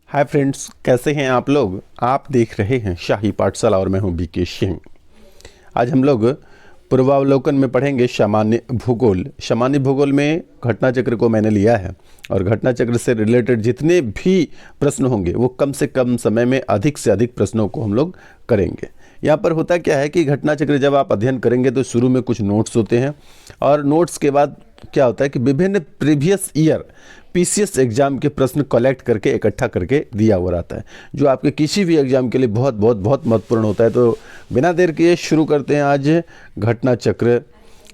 Hi friends, कैसे हैं आप लोग। आप देख रहे हैं शाही पाठशाला और मैं हूं बीके सिंह। आज हम लोग पूर्वावलोकन में पढ़ेंगे सामान्य भूगोल। सामान्य भूगोल में घटना चक्र को मैंने लिया है और घटना चक्र से रिलेटेड जितने भी प्रश्न होंगे वो कम से कम समय में अधिक से अधिक प्रश्नों को हम लोग करेंगे। यहाँ पर होता क्या है कि घटना चक्र जब आप अध्ययन करेंगे तो शुरू में कुछ नोट्स होते हैं और नोट्स के बाद क्या होता है कि विभिन्न प्रीवियस ईयर पीसीएस एग्जाम के प्रश्न कलेक्ट करके इकट्ठा करके दिया हुआ रहता है, जो आपके किसी भी एग्जाम के लिए बहुत बहुत बहुत महत्वपूर्ण होता है। तो बिना देर किए शुरू करते हैं आज घटना चक्र।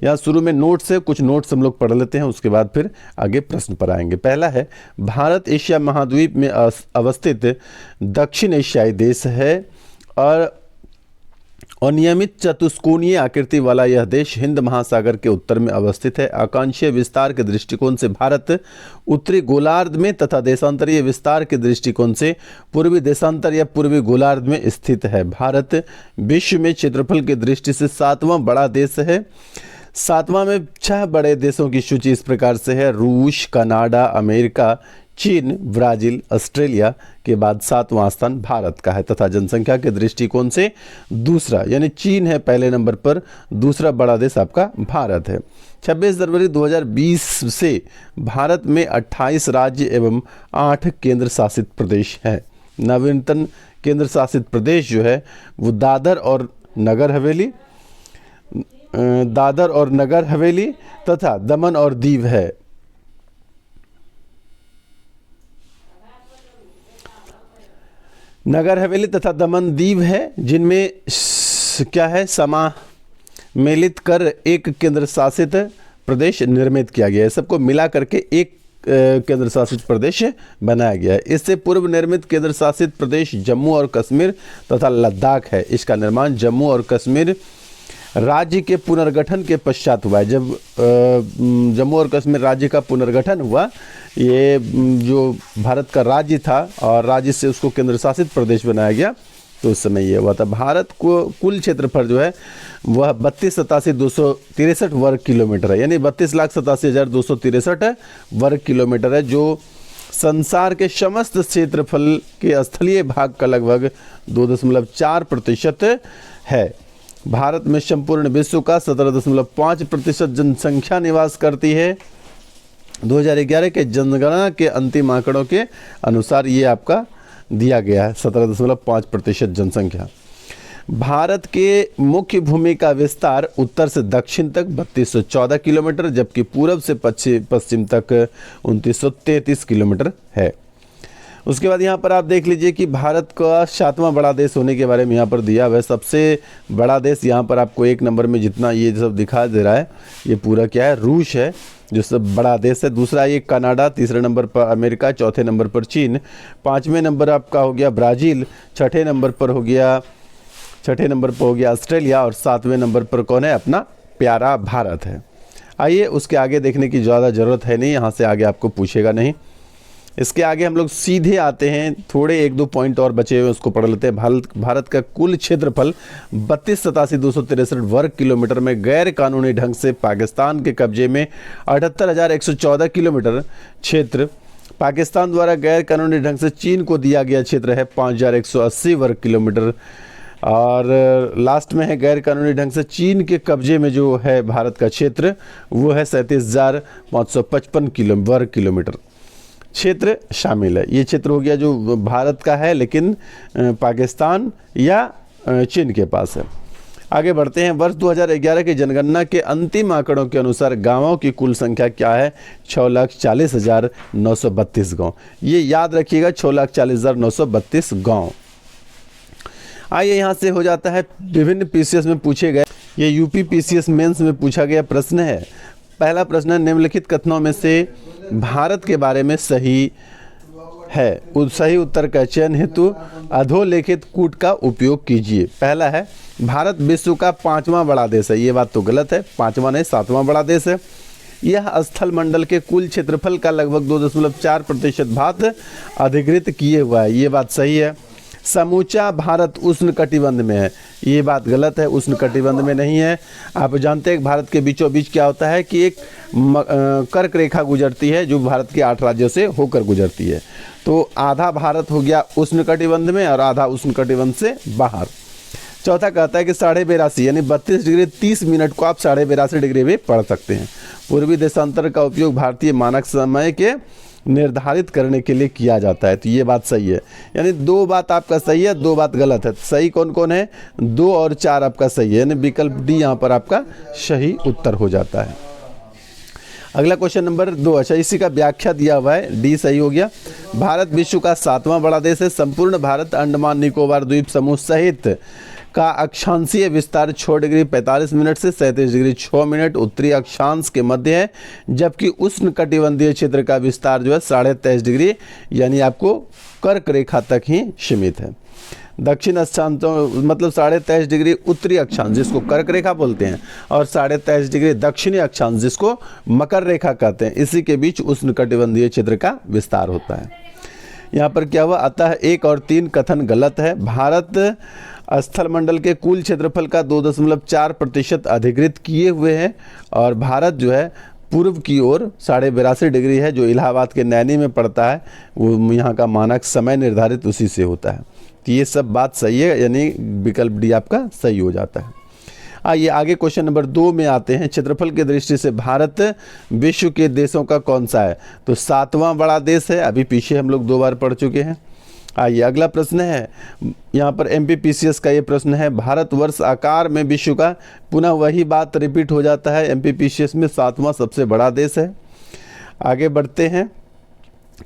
यहाँ शुरू में नोट्स है, कुछ नोट्स हम लोग पढ़ लेते हैं, उसके बाद फिर आगे प्रश्न पर आएंगे। पहला है, भारत एशिया महाद्वीप में अवस्थित दक्षिण एशियाई देश है और अनियमित चतुष्कोणीय आकृति वाला यह देश हिंद महासागर के उत्तर में अवस्थित है। आकांक्षीय विस्तार के दृष्टिकोण से भारत उत्तरी गोलार्ध में तथा देशांतरीय विस्तार के दृष्टिकोण से पूर्वी देशांतर या पूर्वी गोलार्ध में स्थित है। भारत विश्व में क्षेत्रफल की दृष्टि से 7वां बड़ा देश है। 7वां में 6 बड़े देशों की सूची इस प्रकार से है: रूस, कनाडा, अमेरिका, चीन, ब्राज़ील, ऑस्ट्रेलिया के बाद 7वां स्थान भारत का है तथा जनसंख्या के दृष्टिकोण से दूसरा, यानी चीन है पहले नंबर पर, दूसरा बड़ा देश आपका भारत है। 26 जनवरी 2020 से भारत में 28 राज्य एवं 8 केंद्र शासित प्रदेश हैं। नवीनतम केंद्र शासित प्रदेश जो है वो दादर और नगर हवेली तथा दमन और दीव है। नगर हवेली तथा दमन दीव है, जिनमें क्या है, सम्मिलित कर एक केंद्र शासित प्रदेश निर्मित किया गया है। सबको मिला करके एक केंद्र शासित प्रदेश बनाया गया है। इससे पूर्व निर्मित केंद्र शासित प्रदेश जम्मू और कश्मीर तथा लद्दाख है। इसका निर्माण जम्मू और कश्मीर राज्य के पुनर्गठन के पश्चात हुआ है। जब जम्मू और कश्मीर राज्य का पुनर्गठन हुआ, ये जो भारत का राज्य था और राज्य से उसको केंद्र शासित प्रदेश बनाया गया, तो उस समय ये हुआ था। भारत को कुल क्षेत्रफल जो है वह 32,87,263 वर्ग किलोमीटर है, यानी 32,87,263 वर्ग किलोमीटर है, जो संसार के समस्त क्षेत्रफल के स्थलीय भाग का लगभग 2.4% है। भारत में संपूर्ण विश्व का 17.5% जनसंख्या निवास करती है। 2011 के जनगणना के अंतिम आंकड़ों के अनुसार ये आपका दिया गया है 17.5% जनसंख्या। भारत के मुख्य भूमि का विस्तार उत्तर से दक्षिण तक 3214 किलोमीटर, जबकि पूर्व से पश्चिम तक 2933 किलोमीटर है। उसके बाद यहाँ पर आप देख लीजिए कि भारत का 7वां बड़ा देश होने के बारे में यहाँ पर दिया हुआ है। सबसे बड़ा देश यहाँ पर आपको एक नंबर में जितना ये सब दिखा दे रहा है, ये पूरा क्या है, रूस है, जो सब बड़ा देश है। दूसरा ये कनाडा, तीसरे नंबर पर अमेरिका, चौथे नंबर पर चीन, 5वें नंबर आपका हो गया ब्राज़ील, छठे नंबर पर हो गया ऑस्ट्रेलिया और 7वें नंबर पर कौन है, अपना प्यारा भारत है। आइए उसके आगे देखने की ज़्यादा ज़रूरत है नहीं, यहाँ से आगे आपको पूछेगा नहीं। इसके आगे हम लोग सीधे आते हैं, थोड़े 1-2 पॉइंट और बचे हुए उसको पढ़ लेते हैं। भारत का कुल क्षेत्रफल 32,87,263 वर्ग किलोमीटर में गैर कानूनी ढंग से पाकिस्तान के कब्जे में 78,114 किलोमीटर क्षेत्र, पाकिस्तान द्वारा गैर कानूनी ढंग से चीन को दिया गया क्षेत्र है 5,180 वर्ग किलोमीटर, और लास्ट में है गैर कानूनी ढंग से चीन के कब्जे में जो है भारत का क्षेत्र वो है 37,555 वर्ग किलोमीटर क्षेत्र शामिल है। ये क्षेत्र हो गया जो भारत का है लेकिन पाकिस्तान या चीन के पास है। आगे बढ़ते हैं। वर्ष 2011 की जनगणना के अंतिम आंकड़ों के अनुसार गांवों की कुल संख्या क्या है, 6,40,932 गांव। ये याद रखिएगा, 6,40,932 गांव। आइए यहाँ से हो जाता है विभिन्न पीसीएस में पूछे गए, ये यूपी पीसीएस मेंस में पूछा गया प्रश्न है। पहला प्रश्न है, निम्नलिखित कथनों में से भारत के बारे में सही है। सही उत्तर का चयन हेतु अधोलेखित कूट का उपयोग कीजिए। पहला है, भारत विश्व का 5वां बड़ा देश है। ये बात तो गलत है, 5वां नहीं 7वां बड़ा देश है। यह स्थल मंडल के कुल क्षेत्रफल का लगभग 2.4% भाग अधिकृत किए हुआ है। ये बात सही है। समूचा भारत उष्णकटिबंध में है। ये बात गलत है, उष्णकटिबंध में नहीं है। आप जानते हैं भारत के बीचों बीच क्या होता है कि एक कर्क रेखा गुजरती है जो भारत के 8 राज्यों से होकर गुजरती है। तो आधा भारत हो गया उष्णकटिबंध में और आधा उष्णकटिबंध से बाहर। चौथा कहता है कि 82.5 यानी 32 डिग्री 30 मिनट को आप 82.5 डिग्री भी पढ़ सकते हैं। पूर्वी देशांतर का उपयोग भारतीय मानक समय के निर्धारित करने के लिए किया जाता है। तो ये बात सही है, यानी 2 बात आपका सही है, 2 बात गलत है। सही कौन कौन है? 2 और 4 आपका सही है, यानी विकल्प डी यहाँ पर आपका सही उत्तर हो जाता है। अगला क्वेश्चन नंबर 2, अच्छा इसी का व्याख्या दिया हुआ है, डी सही हो गया। भारत विश्व का 7वां बड़ा देश है। संपूर्ण भारत अंडमान निकोबार द्वीप समूह सहित का अक्षांशीय विस्तार 6 डिग्री 45 मिनट से 37 डिग्री 6 मिनट उत्तरी अक्षांश के मध्य है, जबकि उष्णकटिबंधीय क्षेत्र का विस्तार जो है 23.5 डिग्री यानी आपको कर्क रेखा तक ही सीमित है। दक्षिण अक्षांश मतलब 23.5 डिग्री उत्तरी अक्षांश जिसको कर्क रेखा बोलते हैं और 23.5 डिग्री दक्षिणी अक्षांश जिसको मकर रेखा कहते हैं, इसी के बीच उष्णकटिबंधीय क्षेत्र का विस्तार होता है। यहाँ पर क्या हुआ? अतः 1 और 3 कथन गलत है। भारत स्थल मंडल के कुल क्षेत्रफल का 2.4% अधिकृत किए हुए हैं और भारत जो है पूर्व की ओर 82.5 डिग्री है, जो इलाहाबाद के नैनी में पड़ता है। वो यहाँ का मानक समय निर्धारित उसी से होता है। तो ये सब बात सही है, यानी विकल्प डी आपका सही हो जाता है। आइए आगे क्वेश्चन नंबर 2 में आते हैं। क्षेत्रफल की दृष्टि से भारत विश्व के देशों का कौन सा है? तो 7वां बड़ा देश है। अभी पीछे हम लोग 2 बार पढ़ चुके हैं। आइए अगला प्रश्न है, यहाँ पर MPPCS का ये प्रश्न है। भारतवर्ष आकार में विश्व का, पुनः वही बात रिपीट हो जाता है, MPPCS में 7वां सबसे बड़ा देश है। आगे बढ़ते हैं,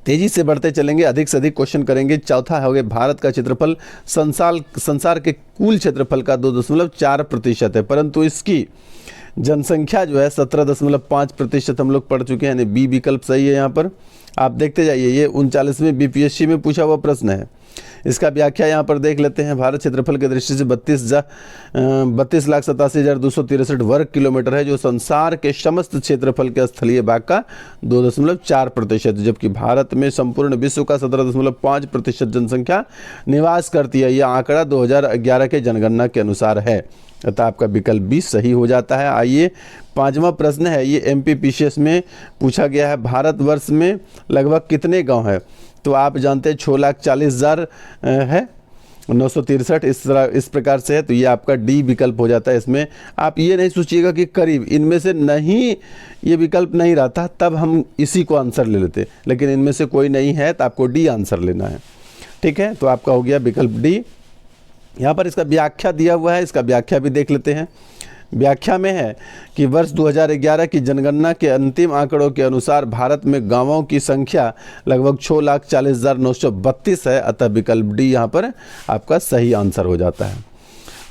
तेजी से बढ़ते चलेंगे, अधिक से अधिक क्वेश्चन करेंगे। चौथा हो गया, भारत का क्षेत्रफल संसार के कुल क्षेत्रफल का 2.4% है, परंतु इसकी जनसंख्या जो है 17.5% हम लोग पढ़ चुके हैं, यानी बी विकल्प सही है। यहाँ पर आप देखते जाइए, ये 39वें BPSC में पूछा हुआ प्रश्न है। इसका व्याख्या यहाँ पर देख लेते हैं। भारत क्षेत्रफल की दृष्टि से 32,87,263 वर्ग किलोमीटर है, जो संसार के समस्त क्षेत्रफल के स्थलीय भाग का 2.4%, जबकि भारत में संपूर्ण विश्व का 17.5% जनसंख्या निवास करती है। यह आंकड़ा 2011 के जनगणना के अनुसार है, अतः आपका विकल्प बी सही हो जाता है। आइए 5वां प्रश्न है, ये MPPCS में पूछा गया है। भारतवर्ष में लगभग कितने गांव हैं? तो आप जानते हैं 6,40,000 है, 963 इस प्रकार से है। तो ये आपका डी विकल्प हो जाता है। इसमें आप ये नहीं सोचिएगा कि करीब, इनमें से नहीं, ये विकल्प नहीं रहता तब हम इसी को आंसर ले लेते, लेकिन इनमें से कोई नहीं है तो आपको डी आंसर लेना है। ठीक है, तो आपका हो गया विकल्प डी। यहाँ पर इसका व्याख्या दिया हुआ है, इसका व्याख्या भी देख लेते हैं। व्याख्या में है कि वर्ष 2011 की जनगणना के अंतिम आंकड़ों के अनुसार भारत में गांवों की संख्या लगभग 6,40,932 है, अतः विकल्प डी यहाँ पर आपका सही आंसर हो जाता है।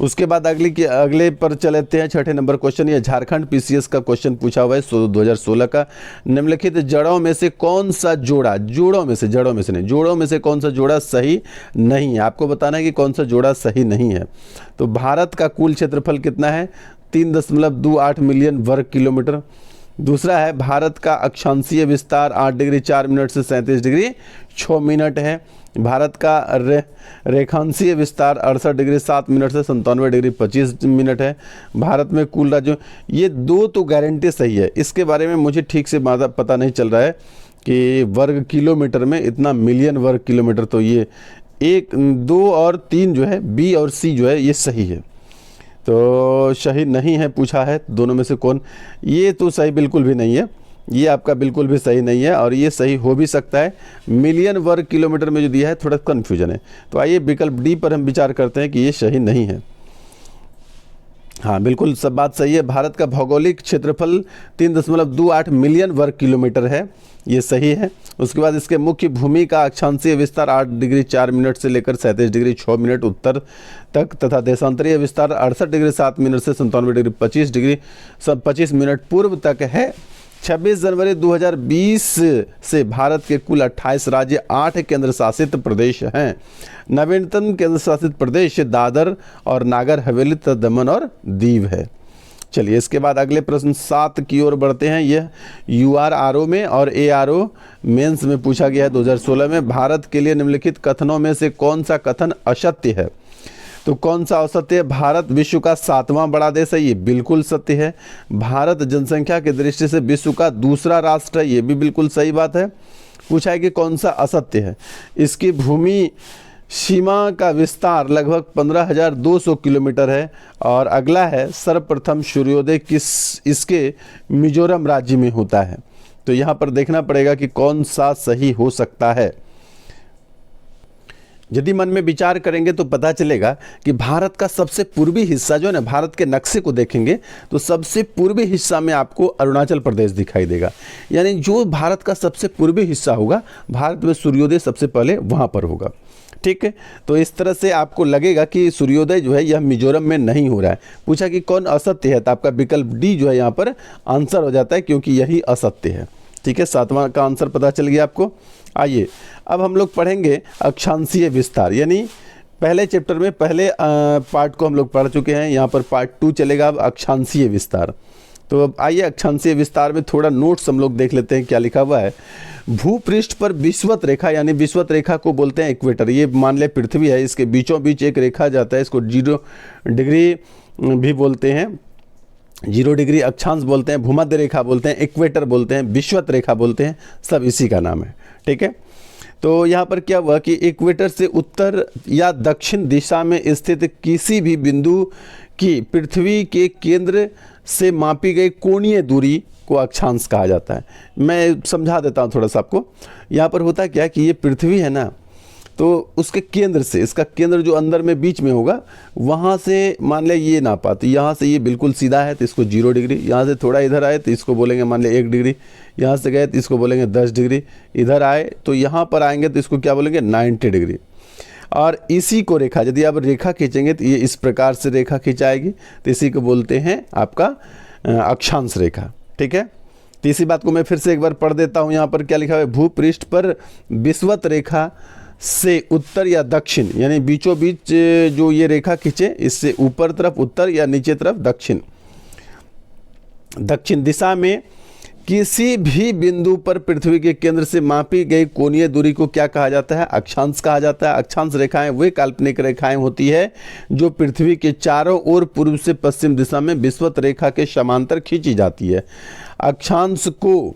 उसके बाद अगले पर चलते हैं। 6ठे नंबर क्वेश्चन, ये झारखंड PCS का क्वेश्चन पूछा हुआ है 2016 का। निम्नलिखित जड़ों में से कौन सा जोड़ा, जोड़ों में से कौन सा जोड़ा सही नहीं है? आपको बताना है कि कौन सा जोड़ा सही नहीं है। तो भारत का कुल क्षेत्रफल कितना है? 3.28 मिलियन वर्ग किलोमीटर। दूसरा है, भारत का अक्षांशीय विस्तार 8 डिग्री 4 मिनट से 37 डिग्री 6 मिनट है। भारत का रेखांशीय विस्तार 68 डिग्री 7 मिनट से 97 डिग्री 25 मिनट है। भारत में कुल राज्यों, ये 2 तो गारंटी सही है। इसके बारे में मुझे ठीक से पता नहीं चल रहा है कि वर्ग किलोमीटर में इतना मिलियन वर्ग किलोमीटर, तो ये 1, 2 और 3 जो है, बी और सी जो है ये सही है। तो सही नहीं है पूछा है, दोनों में से कौन? ये तो सही बिल्कुल भी नहीं है, ये आपका बिल्कुल भी सही नहीं है, और ये सही हो भी सकता है। मिलियन वर्ग किलोमीटर में जो दिया है थोड़ा कन्फ्यूजन है। तो आइए विकल्प डी पर हम विचार करते हैं कि ये सही नहीं है। हाँ, बिल्कुल सब बात सही है। भारत का भौगोलिक क्षेत्रफल 3.28 मिलियन वर्ग किलोमीटर है, ये सही है। उसके बाद इसके मुख्य भूमि का अक्षांशीय विस्तार 8 डिग्री 4 मिनट से लेकर 37 डिग्री 6 मिनट उत्तर तक तथा देशांतरीय विस्तार 68 डिग्री 7 मिनट से 97 डिग्री 25 मिनट पूर्व तक है। 26 जनवरी 2020 से भारत के कुल 28 राज्य 8 केंद्र शासित प्रदेश हैं। नवीनतम केंद्र शासित प्रदेश दादर और नागर हवेली तथा दमन और दीव है। चलिए इसके बाद अगले प्रश्न 7 की ओर बढ़ते हैं। यह URRO में और ARO मेंस में पूछा गया है 2016 में। भारत के लिए निम्नलिखित कथनों में से कौन सा कथन असत्य है? तो कौन सा असत्य है? भारत विश्व का 7वां बड़ा देश है, ये बिल्कुल सत्य है। भारत जनसंख्या की दृष्टि से विश्व का दूसरा राष्ट्र है, ये भी बिल्कुल सही बात है। पूछा है कि कौन सा असत्य है? इसकी भूमि सीमा का विस्तार लगभग 15,200 किलोमीटर है। और अगला है सर्वप्रथम सूर्योदय इसके मिजोरम राज्य में होता है। तो यहाँ पर देखना पड़ेगा कि कौन सा सही हो सकता है। यदि मन में विचार करेंगे तो पता चलेगा कि भारत का सबसे पूर्वी हिस्सा जो है ना, भारत के नक्शे को देखेंगे तो सबसे पूर्वी हिस्सा में आपको अरुणाचल प्रदेश दिखाई देगा। यानी जो भारत का सबसे पूर्वी हिस्सा होगा, भारत में सूर्योदय सबसे पहले वहाँ पर होगा। ठीक है, तो इस तरह से आपको लगेगा कि सूर्योदय जो है यह मिजोरम में नहीं हो रहा है। पूछा कि कौन असत्य है, तो आपका विकल्प डी जो है यहाँ पर आंसर हो जाता है, क्योंकि यही असत्य है। ठीक है, 7वां का आंसर पता चल गया आपको। आइए अब हम लोग पढ़ेंगे अक्षांशीय विस्तार। यानी पहले चैप्टर में पहले पार्ट को हम लोग पढ़ चुके हैं, यहाँ पर पार्ट 2 चलेगा अब अक्षांशीय विस्तार। तो अब आइए अक्षांशीय विस्तार में थोड़ा नोट्स हम लोग देख लेते हैं क्या लिखा हुआ है। भूपृष्ठ पर विषुवत रेखा, यानी विषुवत रेखा को बोलते हैं इक्वेटर। ये मान ले पृथ्वी है, इसके बीचों बीच एक रेखा जाता है, इसको 0 डिग्री भी बोलते हैं, 0 डिग्री अक्षांश बोलते हैं, भूमध्य रेखा बोलते हैं, इक्वेटर बोलते हैं, विषुवत रेखा बोलते हैं, सब इसी का नाम है। ठीक है, तो यहाँ पर क्या हुआ कि इक्वेटर से उत्तर या दक्षिण दिशा में स्थित किसी भी बिंदु की पृथ्वी के केंद्र से मापी गई कोणीय दूरी को अक्षांश कहा जाता है। मैं समझा देता हूँ थोड़ा सा आपको। यहाँ पर होता क्या है कि ये पृथ्वी है ना, तो उसके केंद्र से, इसका केंद्र जो अंदर में बीच में होगा, वहाँ से मान ले ये नापा, तो यहाँ से ये बिल्कुल सीधा है तो इसको 0 डिग्री, यहाँ से थोड़ा इधर आए तो इसको बोलेंगे मान ले 1 डिग्री, यहाँ से गए तो इसको बोलेंगे 10 डिग्री, इधर आए तो यहाँ पर आएंगे तो इसको क्या बोलेंगे 90 डिग्री। और इसी को रेखा, यदि आप रेखा खींचेंगे तो ये इस प्रकार से रेखा खिंचाएगी, तो इसी को बोलते हैं आपका अक्षांश रेखा। ठीक है, तो इसी बात को मैं फिर से एक बार पढ़ देता हूँ। यहाँ पर क्या लिखा हुआ है, भूपृष्ठ पर विषुवत रेखा से उत्तर या दक्षिण, यानी बीचों बीच जो ये रेखा खींचे, इससे ऊपर तरफ उत्तर या नीचे तरफ दक्षिण, दक्षिण दिशा में किसी भी बिंदु पर पृथ्वी के केंद्र से मापी गई कोणीय दूरी को क्या कहा जाता है? अक्षांश कहा जाता है। अक्षांश रेखाएं वे काल्पनिक रेखाएं होती है जो पृथ्वी के चारों ओर पूर्व से पश्चिम दिशा में विषुवत रेखा के समांतर खींची जाती है। अक्षांश को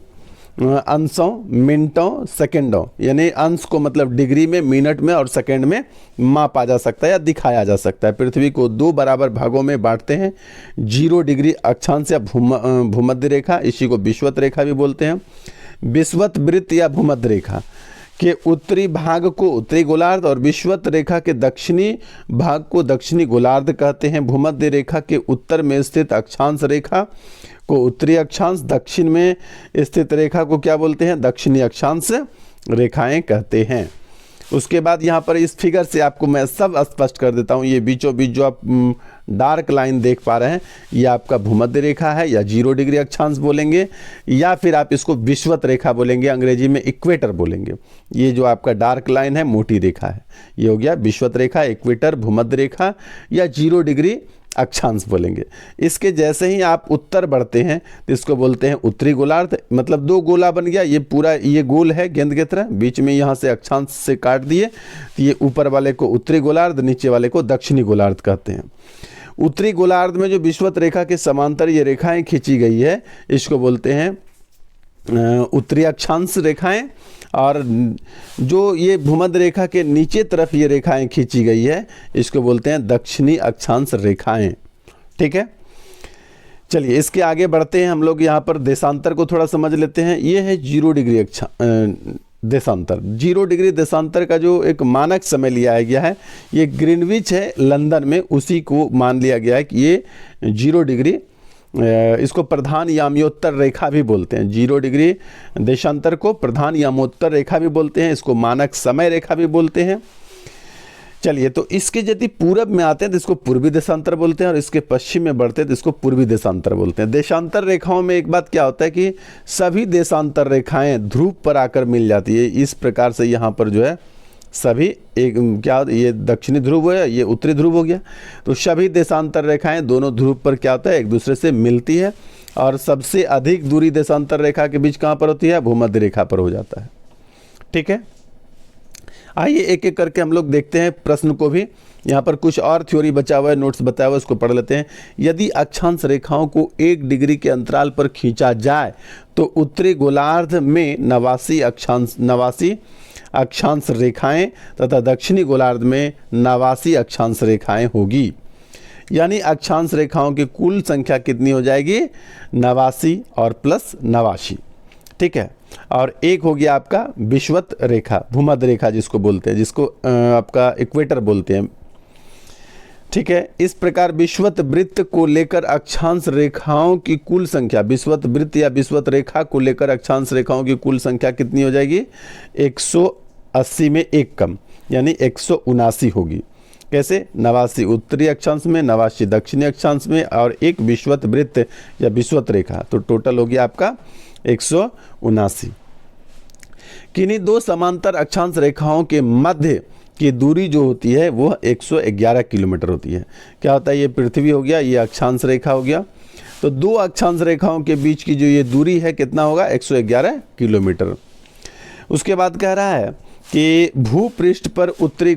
अंशों, मिनटों, सेकंडों, यानी अंश को मतलब डिग्री में, मिनट में और सेकंड में मापा जा सकता है या दिखाया जा सकता है। पृथ्वी को 2 बराबर भागों में बांटते हैं, 0 डिग्री अक्षांश या भूमध्य रेखा, इसी को विषुवत रेखा भी बोलते हैं। विषुवत वृत्त या भूमध्य रेखा के उत्तरी भाग को उत्तरी गोलार्ध और विषुवत रेखा के दक्षिणी भाग को दक्षिणी गोलार्ध कहते हैं। भूमध्य रेखा के उत्तर में स्थित अक्षांश रेखा को उत्तरी अक्षांश, दक्षिण में स्थित रेखा को क्या बोलते हैं? दक्षिणी अक्षांश रेखाएं कहते हैं। उसके बाद यहाँ पर इस फिगर से आपको मैं सब स्पष्ट कर देता हूँ। ये बीचों बीच जो आप डार्क लाइन देख पा रहे हैं, ये आपका भूमध्य रेखा है, या 0 डिग्री अक्षांश बोलेंगे, या फिर आप इसको विषुवत रेखा बोलेंगे, अंग्रेजी में इक्वेटर बोलेंगे। ये जो आपका डार्क लाइन है, मोटी रेखा है, ये हो गया विषुवत रेखा, इक्वेटर, भूमध्य रेखा, या 0 डिग्री अक्षांश बोलेंगे। इसके जैसे ही आप उत्तर बढ़ते हैं तो इसको बोलते हैं उत्तरी गोलार्ध, मतलब 2 गोला बन गया। ये पूरा ये गोल है गेंद की तरह, बीच में यहाँ से अक्षांश से काट दिए, तो ये ऊपर वाले को उत्तरी गोलार्ध, नीचे वाले को दक्षिणी गोलार्ध कहते हैं। उत्तरी गोलार्ध में जो विषुवत रेखा के समांतर ये रेखाएं खींची गई है, इसको बोलते हैं उत्तरी अक्षांश रेखाएं। और जो ये भूमध्य रेखा के नीचे तरफ ये रेखाएं खींची गई है, इसको बोलते हैं दक्षिणी अक्षांश रेखाएं। ठीक है, चलिए इसके आगे बढ़ते हैं हम लोग। यहाँ पर देशांतर को थोड़ा समझ लेते हैं। ये है 0 डिग्री देशांतर। 0 डिग्री देशांतर का जो एक मानक समय लिया गया है, ये ग्रीनविच है लंदन में, उसी को मान लिया गया है कि ये 0 डिग्री, इसको प्रधान यामोत्तर रेखा भी बोलते हैं। 0 डिग्री देशांतर को प्रधान यामोत्तर रेखा भी बोलते हैं, इसको मानक समय रेखा भी बोलते हैं। चलिए, तो इसके यदि पूरब में आते हैं तो इसको पूर्वी देशांतर बोलते हैं, और इसके पश्चिम में बढ़ते हैं तो इसको पूर्वी देशांतर बोलते हैं। देशांतर रेखाओं में एक बात क्या होता है कि सभी देशांतर रेखाएं ध्रुव पर आकर मिल जाती है। इस प्रकार से यहाँ पर जो है सभी एक क्या, ये दक्षिणी ध्रुव है, ये उत्तरी ध्रुव हो गया। तो सभी देशांतर रेखाएं दोनों ध्रुव पर क्या होता है, एक दूसरे से मिलती है। और सबसे अधिक दूरी देशांतर रेखा के बीच कहाँ पर होती है, भूमध्य रेखा पर हो जाता है। ठीक है, आइए एक एक करके हम लोग देखते हैं प्रश्न को भी। यहाँ पर कुछ और थ्योरी बचा हुआ है, नोट्स बताया हुआ है, उसको पढ़ लेते हैं। यदि अक्षांश रेखाओं को 1 डिग्री के अंतराल पर खींचा जाए तो उत्तरी गोलार्ध में 89 अक्षांश रेखाएं तथा दक्षिणी गोलार्ध में 89 अक्षांश रेखाएं होगी। यानी अक्षांश रेखाओं की कुल संख्या कितनी हो जाएगी, 89 और प्लस 89। ठीक है, और एक हो गया आपका विषुवत रेखा, भूमध्य रेखा जिसको बोलते हैं, जिसको आपका इक्वेटर बोलते हैं। ठीक है, इस प्रकार विषुवत वृत्त को लेकर अक्षांश रेखाओं की कुल संख्या, विषुवत वृत्त या विषुवत रेखा को लेकर अक्षांश रेखाओं की कुल संख्या कितनी हो जाएगी, 180 में एक कम, यानी 179 होगी। कैसे, 89 उत्तरी अक्षांश में, 89 दक्षिणी अक्षांश में और एक विषुवत वृत्त या विषुवत रेखा, तो टोटल हो गया आपका 179। किन्हीं दो समांतर अक्षांश रेखाओं के मध्य की दूरी जो होती है वो 111 किलोमीटर होती है। क्या होता है, ये पृथ्वी हो गया, ये अक्षांश रेखा हो गया। तो दो अक्षांश रेखाओं के बीच की जो ये दूरी है कितना होगा, 111 किलोमीटर। उसके बाद कह रहा है कि भूपृष्ठ पर उत्तरी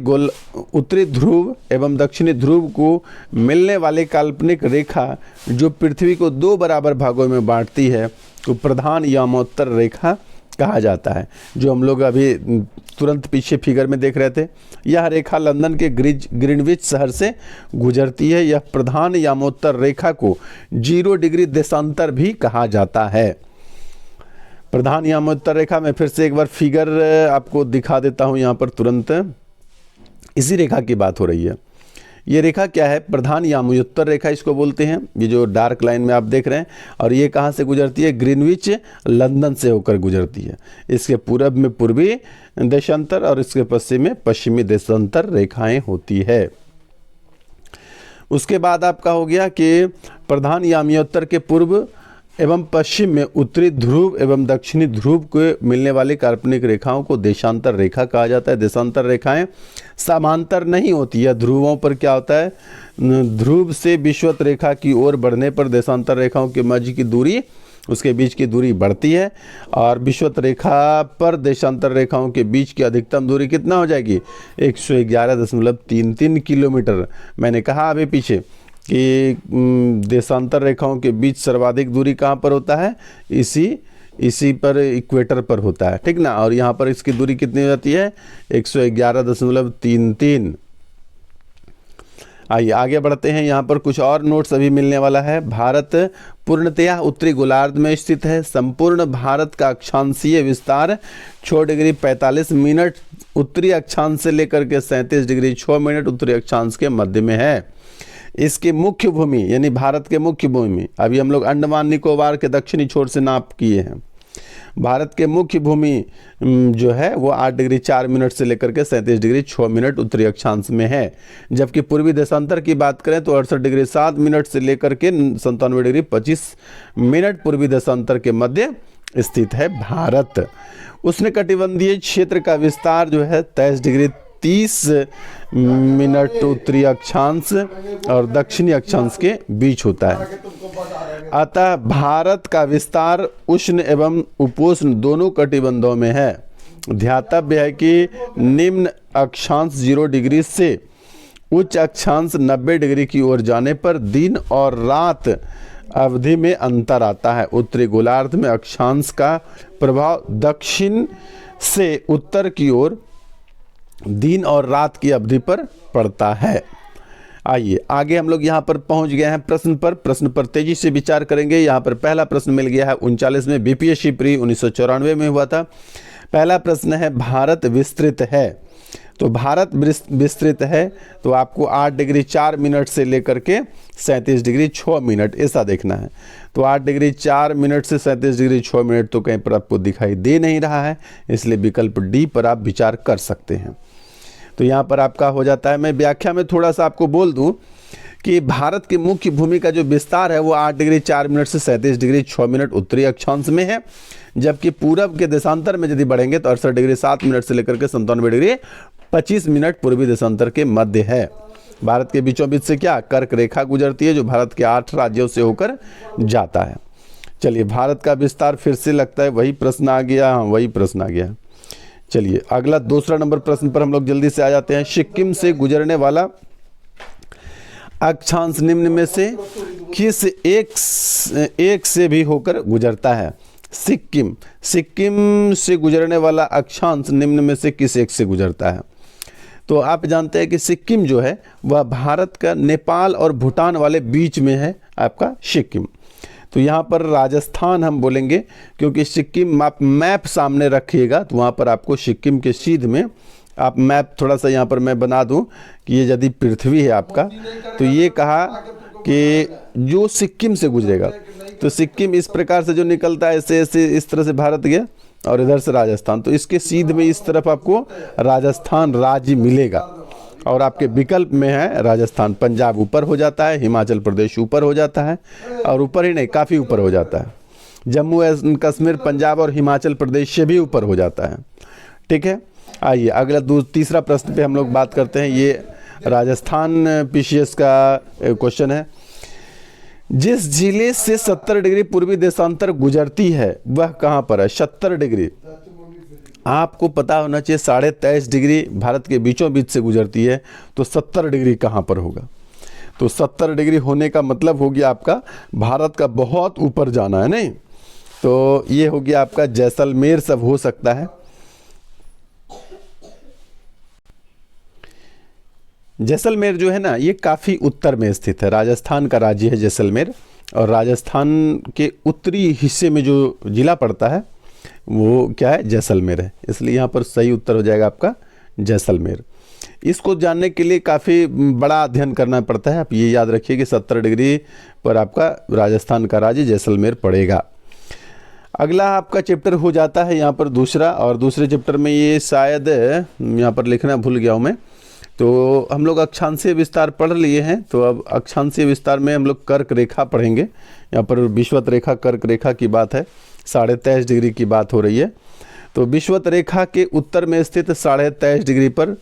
ध्रुव एवं दक्षिणी ध्रुव को मिलने वाली काल्पनिक रेखा जो पृथ्वी को 2 बराबर भागों में बांटती है तो प्रधान यामोत्तर रेखा कहा जाता है। जो हम लोग अभी तुरंत पीछे फिगर में देख रहे थे, यह रेखा लंदन के ग्रीनविच शहर से गुजरती है। यह प्रधान यामोत्तर रेखा को 0 डिग्री देशांतर भी कहा जाता है। प्रधान यामोत्तर रेखा, मैं फिर से एक बार फिगर आपको दिखा देता हूं, यहाँ पर तुरंत इसी रेखा की बात हो रही है। ये रेखा क्या है, प्रधान यामोत्तर रेखा इसको बोलते हैं, ये जो डार्क लाइन में आप देख रहे हैं। और ये कहाँ से गुजरती है, ग्रीनविच लंदन से होकर गुजरती है। इसके पूरब में पूर्वी देशांतर और इसके पश्चिम में पश्चिमी देशांतर रेखाएं होती है। उसके बाद आपका हो गया कि प्रधान यामोत्तर के पूर्व एवं पश्चिम में उत्तरी ध्रुव एवं दक्षिणी ध्रुव को मिलने वाली काल्पनिक रेखाओं को देशांतर रेखा कहा जाता है। देशांतर रेखाएं समांतर नहीं होती है। ध्रुवों पर क्या होता है, ध्रुव से विषुवत रेखा की ओर बढ़ने पर देशांतर रेखाओं के मध्य की दूरी, उसके बीच की दूरी बढ़ती है। और विषुवत रेखा पर देशांतर रेखाओं के बीच की अधिकतम दूरी कितना हो जाएगी, 111.33 किलोमीटर। मैंने कहा अभी पीछे कि देशांतर रेखाओं के बीच सर्वाधिक दूरी कहाँ पर होता है, इसी पर इक्वेटर पर होता है। ठीक ना, और यहाँ पर इसकी दूरी कितनी हो जाती है, 111.33। आइए आगे बढ़ते हैं। यहाँ पर कुछ और नोट्स अभी मिलने वाला है। भारत पूर्णतया उत्तरी गोलार्ध में स्थित है। संपूर्ण भारत का अक्षांशीय विस्तार 6 डिग्री 45 मिनट उत्तरी अक्षांश से लेकर के 37 डिग्री 6 मिनट उत्तरी अक्षांश के मध्य में है। इसकी मुख्य भूमि, यानी भारत के मुख्य भूमि, अभी हम लोग अंडमान निकोबार के दक्षिणी छोर से नाप किए हैं। भारत के मुख्य भूमि जो है वो 8 डिग्री 4 मिनट से लेकर के 37 डिग्री 6 मिनट उत्तरी अक्षांश में है। जबकि पूर्वी देशांतर की बात करें तो 68 डिग्री 7 मिनट से लेकर के 97 डिग्री 25 मिनट पूर्वी देशांतर के मध्य स्थित है भारत। उष्णकटिबंधीय क्षेत्र का विस्तार जो है 23 डिग्री 30 मिनट उत्तरी अक्षांश और दक्षिणी अक्षांश के बीच होता है। अतः भारत का विस्तार उष्ण एवं उपोष्ण दोनों कटिबंधों में है। ध्यातव्य है कि निम्न अक्षांश 0 डिग्री से उच्च अक्षांश 90 डिग्री की ओर जाने पर दिन और रात अवधि में अंतर आता है। उत्तरी गोलार्ध में अक्षांश का प्रभाव दक्षिण से उत्तर की ओर दिन और रात की अवधि पर पड़ता है। आइए आगे हम लोग यहाँ पर पहुँच गए हैं प्रश्न पर तेजी से विचार करेंगे। यहाँ पर पहला प्रश्न मिल गया है 39 में, बीपीएससी प्री 1994 में हुआ था। पहला प्रश्न है भारत विस्तृत है। तो भारत विस्तृत है तो आपको 8 डिग्री 4 मिनट से लेकर के 37 डिग्री 6 मिनट ऐसा देखना है। तो 8 डिग्री 4 मिनट से 37 डिग्री 6 मिनट तो कहीं पर आपको दिखाई दे नहीं रहा है, इसलिए विकल्प डी पर आप विचार कर सकते हैं। तो यहाँ पर आपका हो जाता है। मैं व्याख्या में थोड़ा सा आपको बोल दूं कि भारत की मुख्य भूमि का जो विस्तार है वो 8 डिग्री 4 मिनट से 37 डिग्री 6 मिनट उत्तरी अक्षांश में है। जबकि पूरब के देशांतर में यदि बढ़ेंगे तो 68 डिग्री 7 मिनट से लेकर के 97 डिग्री 25 मिनट पूर्वी देशांतर के मध्य है। भारत के बीचों बीच से क्या कर्क रेखा गुजरती है, जो भारत के 8 राज्यों से होकर जाता है। चलिए, भारत का विस्तार फिर से लगता है वही प्रश्न आ गया। हाँ, वही प्रश्न आ गया। चलिए, अगला दूसरा नंबर प्रश्न पर हम लोग जल्दी से आ जाते हैं। सिक्किम से गुजरने वाला अक्षांश निम्न में से किस एक से भी होकर गुजरता है? सिक्किम से गुजरने वाला अक्षांश निम्न में से किस एक से गुजरता है? तो आप जानते हैं कि सिक्किम जो है वह भारत का नेपाल और भूटान वाले बीच में है आपका सिक्किम। तो यहाँ पर राजस्थान हम बोलेंगे, क्योंकि सिक्किम आप मैप सामने रखिएगा तो वहाँ पर आपको सिक्किम के सीध में, आप मैप थोड़ा सा यहाँ पर मैं बना दूँ कि ये यदि पृथ्वी है आपका, तो ये कहा कि जो सिक्किम से गुजरेगा, तो सिक्किम इस प्रकार से जो निकलता है, ऐसे ऐसे इस तरह से भारत गया और इधर से राजस्थान, तो इसके सीध में इस तरफ आपको राजस्थान राज्य मिलेगा। और आपके विकल्प में है राजस्थान, पंजाब ऊपर हो जाता है, हिमाचल प्रदेश ऊपर हो जाता है, और ऊपर ही नहीं काफ़ी ऊपर हो जाता है, जम्मू एंड कश्मीर पंजाब और हिमाचल प्रदेश से भी ऊपर हो जाता है। ठीक है, आइए अगला तीसरा प्रश्न पे हम लोग बात करते हैं। ये राजस्थान पीसीएस का क्वेश्चन है। जिस जिले से 70 डिग्री पूर्वी देशांतर गुजरती है वह कहाँ पर है? 70 डिग्री आपको पता होना चाहिए, 23.5 डिग्री भारत के बीचों बीच से गुजरती है, तो 70 डिग्री कहाँ पर होगा? तो 70 डिग्री होने का मतलब हो गया आपका भारत का बहुत ऊपर जाना है, नहीं? तो ये हो गया आपका जैसलमेर सब हो सकता है। जैसलमेर जो है ना, ये काफ़ी उत्तर में स्थित है, राजस्थान का राज्य है जैसलमेर, और राजस्थान के उत्तरी हिस्से में जो जिला पड़ता है वो क्या है? जैसलमेर है। इसलिए यहाँ पर सही उत्तर हो जाएगा आपका जैसलमेर। इसको जानने के लिए काफ़ी बड़ा अध्ययन करना पड़ता है। आप ये याद रखिए कि 70 डिग्री पर आपका राजस्थान का राज्य जैसलमेर पड़ेगा। अगला आपका चैप्टर हो जाता है यहाँ पर दूसरा, और दूसरे चैप्टर में ये शायद यहाँ पर लिखना भूल गया हूँ मैं। तो हम लोग अक्षांशीय विस्तार पढ़ लिए हैं, तो अब अक्षांशीय विस्तार में हम लोग कर्क रेखा पढ़ेंगे। यहाँ पर विषुवत रेखा कर्क रेखा की बात है, 23.5 डिग्री की बात हो रही है। तो विषुवत रेखा के उत्तर में स्थित 23.5 डिग्री पर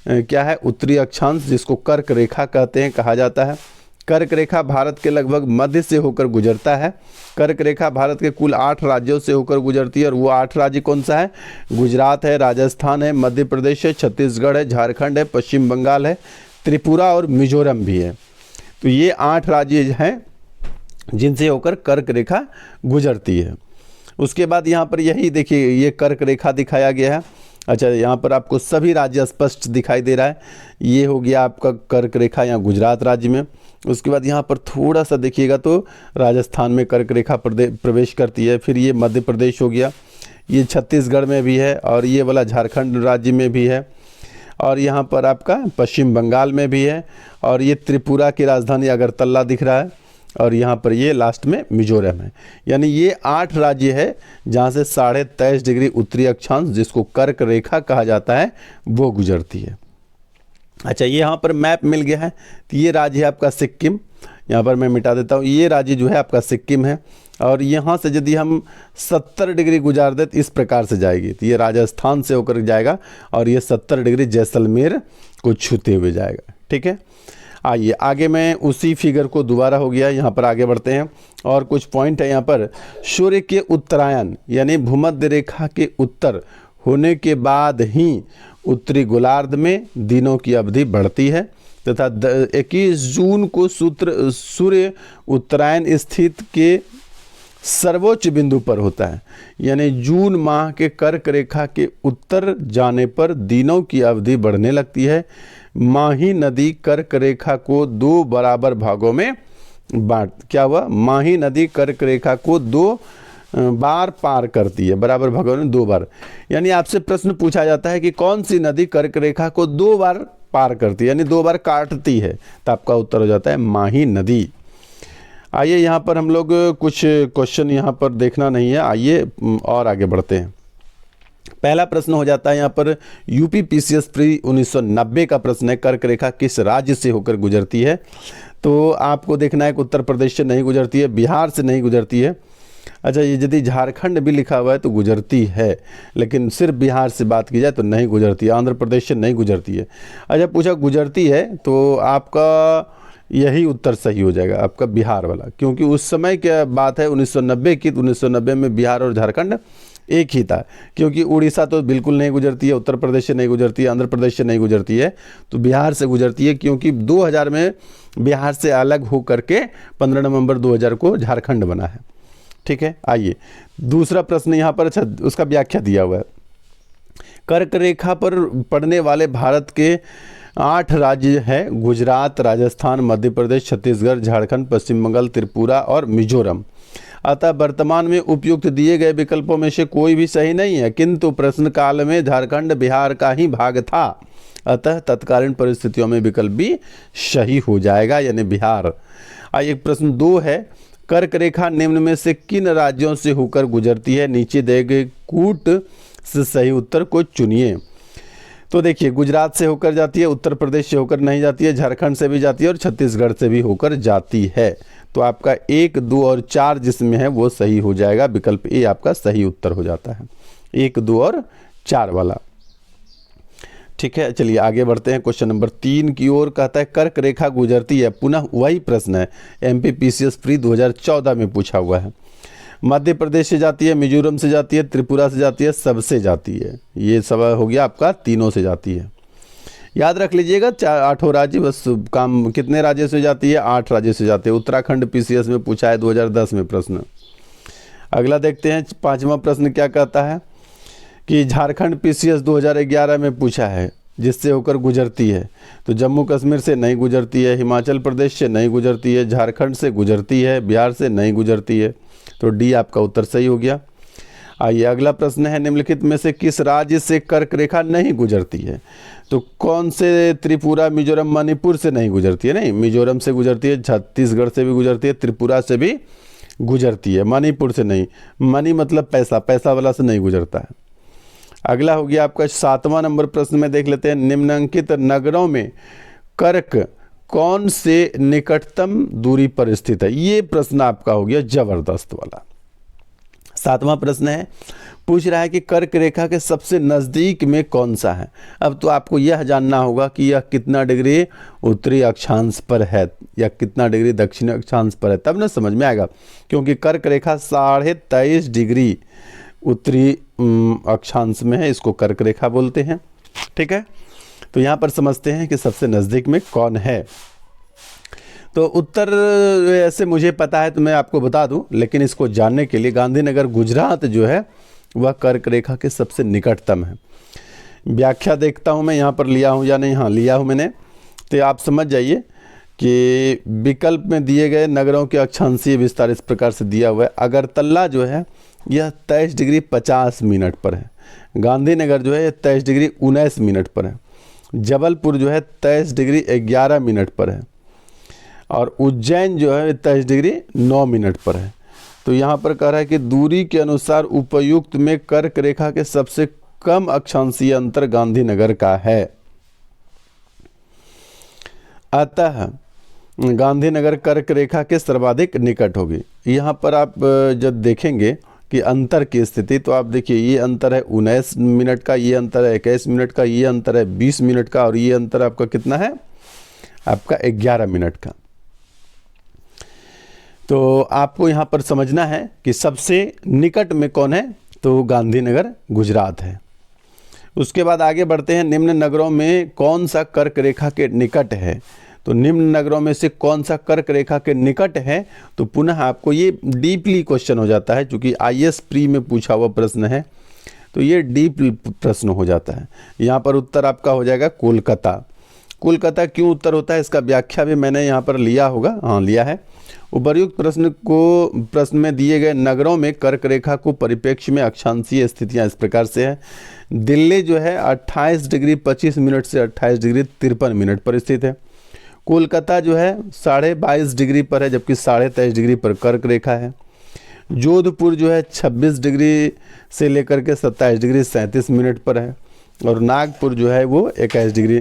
क्या है? उत्तरी अक्षांश, जिसको कर्क रेखा कहते हैं, कहा जाता है। कर्क रेखा भारत के लगभग मध्य से होकर गुजरता है। कर्क रेखा भारत के कुल 8 राज्यों से होकर गुजरती है, और वो 8 राज्य कौन सा है? गुजरात है, राजस्थान है, मध्य प्रदेश है, छत्तीसगढ़ है, झारखंड है, पश्चिम बंगाल है, त्रिपुरा और मिजोरम भी है। तो ये 8 राज्य हैं जिनसे होकर कर्क रेखा गुजरती है। उसके बाद यहाँ पर यही देखिए, ये कर्क रेखा दिखाया गया है। अच्छा, यहाँ पर आपको सभी राज्य स्पष्ट दिखाई दे रहा है। ये हो गया आपका कर्क रेखा यहाँ गुजरात राज्य में। उसके बाद यहाँ पर थोड़ा सा देखिएगा तो राजस्थान में कर्क रेखा प्रवेश करती है। फिर ये मध्य प्रदेश हो गया, ये छत्तीसगढ़ में भी है, और ये वाला झारखंड राज्य में भी है, और यहाँ पर आपका पश्चिम बंगाल में भी है, और ये त्रिपुरा की राजधानी अगरतला दिख रहा है, और यहाँ पर ये लास्ट में मिजोरम है। यानी ये 8 राज्य है जहाँ से 23.5 डिग्री उत्तरी अक्षांश, जिसको कर्क रेखा कहा जाता है, वो गुजरती है। अच्छा, ये यहाँ पर मैप मिल गया है। तो ये राज्य है आपका सिक्किम, यहाँ पर मैं मिटा देता हूँ। ये राज्य जो है आपका सिक्किम है, और यहाँ से यदि हम 70 डिग्री गुजार दे तो इस प्रकार से जाएगी, तो ये राजस्थान से होकर जाएगा, और ये 70 डिग्री जैसलमेर को छूते हुए जाएगा। ठीक है, आइए आगे मैं उसी फिगर को दोबारा हो गया, यहाँ पर आगे बढ़ते हैं। और कुछ पॉइंट है यहाँ पर। सूर्य के उत्तरायण यानी भूमध्य रेखा के उत्तर होने के बाद ही उत्तरी गोलार्ध में दिनों की अवधि बढ़ती है, तथा 21 जून को सूर्य उत्तरायण स्थित के सर्वोच्च बिंदु पर होता है। यानी जून माह के कर्क रेखा के उत्तर जाने पर दिनों की अवधि बढ़ने लगती है। माही नदी कर्क रेखा को 2 बराबर भागों में क्या हुआ? माही नदी कर्क रेखा को 2 बार पार करती है, बराबर भागों में 2 बार। यानी आपसे प्रश्न पूछा जाता है कि कौन सी नदी कर्क रेखा को 2 बार पार करती है, यानी 2 बार काटती है, तो आपका उत्तर हो जाता है माही नदी। आइए यहाँ पर हम लोग कुछ क्वेश्चन यहाँ पर देखना नहीं है, आइए और आगे बढ़ते हैं। पहला प्रश्न हो जाता है यहाँ पर यूपी पीसीएस प्री 1990 का प्रश्न है, कर्क रेखा किस राज्य से होकर गुजरती है? तो आपको देखना है कि उत्तर प्रदेश से नहीं गुजरती है, बिहार से नहीं गुजरती है, अच्छा, ये यदि झारखंड भी लिखा हुआ है तो गुजरती है, लेकिन सिर्फ बिहार से बात की जाए तो नहीं गुजरती है, आंध्र प्रदेश से नहीं गुजरती है। अच्छा, पूछा गुजरती है तो आपका यही उत्तर सही हो जाएगा, आपका बिहार वाला, क्योंकि उस समय क्या बात है 1990 की, तो 1990 में बिहार और झारखंड एक ही था, क्योंकि उड़ीसा तो बिल्कुल नहीं गुजरती है, उत्तर प्रदेश से नहीं गुजरती है, आंध्र प्रदेश से नहीं गुजरती है, तो बिहार से गुजरती है, क्योंकि 2000 में बिहार से अलग हो करके 15 नवंबर 2000 को झारखंड बना है। ठीक है, आइए दूसरा प्रश्न यहाँ पर, अच्छा उसका व्याख्या दिया हुआ है। कर्क रेखा पर पड़ने वाले भारत के 8 राज्य हैं, गुजरात, राजस्थान, मध्य प्रदेश, छत्तीसगढ़, झारखंड, पश्चिम बंगाल, त्रिपुरा और मिजोरम। अतः वर्तमान में उपयुक्त दिए गए विकल्पों में से कोई भी सही नहीं है, किंतु प्रश्न काल में झारखंड बिहार का ही भाग था, अतः तत्कालीन परिस्थितियों में विकल्प भी सही हो जाएगा, यानी बिहार। एक प्रश्न 2 है, कर्क रेखा निम्न में से किन राज्यों से होकर गुजरती है? नीचे दिए गए कूट से सही उत्तर को चुनिए। तो देखिए, गुजरात से होकर जाती है, उत्तर प्रदेश से होकर नहीं जाती है, झारखंड से भी जाती है और छत्तीसगढ़ से भी होकर जाती है। तो आपका 1, 2 और 4 जिसमें है वो सही हो जाएगा, विकल्प ए आपका सही उत्तर हो जाता है, 1, 2 और 4 वाला। ठीक है, चलिए आगे बढ़ते हैं क्वेश्चन नंबर 3 की ओर। कहता है कर्क रेखा गुजरती है, पुनः वही प्रश्न है, MPPCS प्री 2014 में पूछा हुआ है। मध्य प्रदेश से जाती है, मिजोरम से जाती है, त्रिपुरा से जाती है, सबसे जाती है। ये सब हो गया आपका, तीनों से जाती है। याद रख लीजिएगा, 8 राज्य, बस काम कितने राज्य से जाती है? 8 राज्य से जाते हैं। उत्तराखंड PCS में पूछा है 2010 में प्रश्न। अगला देखते हैं 5वां प्रश्न क्या कहता है कि झारखंड PCS 2011 में पूछा है, जिससे होकर गुजरती है। तो जम्मू कश्मीर से नहीं गुजरती है, हिमाचल प्रदेश से नहीं गुजरती है, झारखंड से गुजरती है, बिहार से नहीं गुजरती है। तो डी आपका उत्तर सही हो गया। आइए अगला प्रश्न है, निम्नलिखित में से किस राज्य से कर्क रेखा नहीं गुजरती है? तो कौन से? त्रिपुरा, मिजोरम, मणिपुर से नहीं गुजरती है। नहीं, मिजोरम से गुजरती है, छत्तीसगढ़ से भी गुजरती है, त्रिपुरा से भी गुजरती है, मणिपुर से नहीं। मनी मतलब पैसा, पैसा वाला से नहीं गुजरता है। अगला हो गया आपका 7वां नंबर प्रश्न में देख लेते हैं, निम्नलिखित नगरों में कर्क कौन से निकटतम दूरी पर स्थित है? ये प्रश्न आपका हो गया जबरदस्त वाला। 7वां प्रश्न है, पूछ रहा है कि कर्क रेखा के सबसे नज़दीक में कौन सा है। अब तो आपको यह जानना होगा कि यह कितना डिग्री उत्तरी अक्षांश पर है या कितना डिग्री दक्षिणी अक्षांश पर है, तब ना समझ में आएगा, क्योंकि कर्क रेखा 23.5 डिग्री उत्तरी अक्षांश में है, इसको कर्क रेखा बोलते हैं। ठीक है, तो यहाँ पर समझते हैं कि सबसे नज़दीक में कौन है। तो उत्तर ऐसे मुझे पता है तो मैं आपको बता दूं, लेकिन इसको जानने के लिए गांधीनगर गुजरात जो है वह कर्क रेखा के सबसे निकटतम है। व्याख्या देखता हूं मैं यहाँ पर लिया हूं या नहीं। हाँ, लिया हूं मैंने। तो आप समझ जाइए कि विकल्प में दिए गए नगरों के अक्षांशीय विस्तार इस प्रकार से दिया हुआ है। अगरतला जो है यह 23 डिग्री 50 मिनट पर है। गांधीनगर जो है यह 23 डिग्री 19 मिनट पर है। जबलपुर जो है 23 डिग्री 11 मिनट पर है। और उज्जैन जो है 23 डिग्री 9 मिनट पर है। तो यहाँ पर कह रहा है कि दूरी के अनुसार उपयुक्त में कर्क रेखा के सबसे कम अक्षांशीय अंतर गांधीनगर का है। अतः गांधीनगर कर्क रेखा के सर्वाधिक निकट होगी। यहाँ पर आप जब देखेंगे कि अंतर की स्थिति, तो आप देखिए ये अंतर है 19 मिनट का, ये अंतर है 21 मिनट का, ये अंतर है 20 मिनट का, और ये अंतर आपका कितना है? आपका 11 मिनट का। तो आपको यहाँ पर समझना है कि सबसे निकट में कौन है, तो गांधीनगर गुजरात है। उसके बाद आगे बढ़ते हैं, निम्न नगरों में कौन सा कर्क रेखा के निकट है? तो निम्न नगरों में से कौन सा कर्क रेखा के निकट है? तो पुनः आपको ये डीपली क्वेश्चन हो जाता है, क्योंकि IAS प्री में पूछा हुआ प्रश्न है, तो ये डीप प्रश्न हो जाता है। यहाँ पर उत्तर आपका हो जाएगा कोलकाता। कोलकाता क्यों उत्तर होता है, इसका व्याख्या भी मैंने यहाँ पर लिया होगा। हाँ, लिया है। उपर्युक्त प्रश्न में दिए गए नगरों में कर्क रेखा को परिप्रेक्ष्य में अक्षांशीय स्थितियां इस प्रकार से है। दिल्ली जो है 28 डिग्री 25 मिनट से 28 डिग्री 53 मिनट पर स्थित है। कोलकाता जो है 22.5 डिग्री पर है, जबकि 23.5 डिग्री पर कर्क रेखा है। जोधपुर जो है 26 डिग्री से लेकर के 27 डिग्री 37 मिनट पर है। और नागपुर जो है वो 21 डिग्री।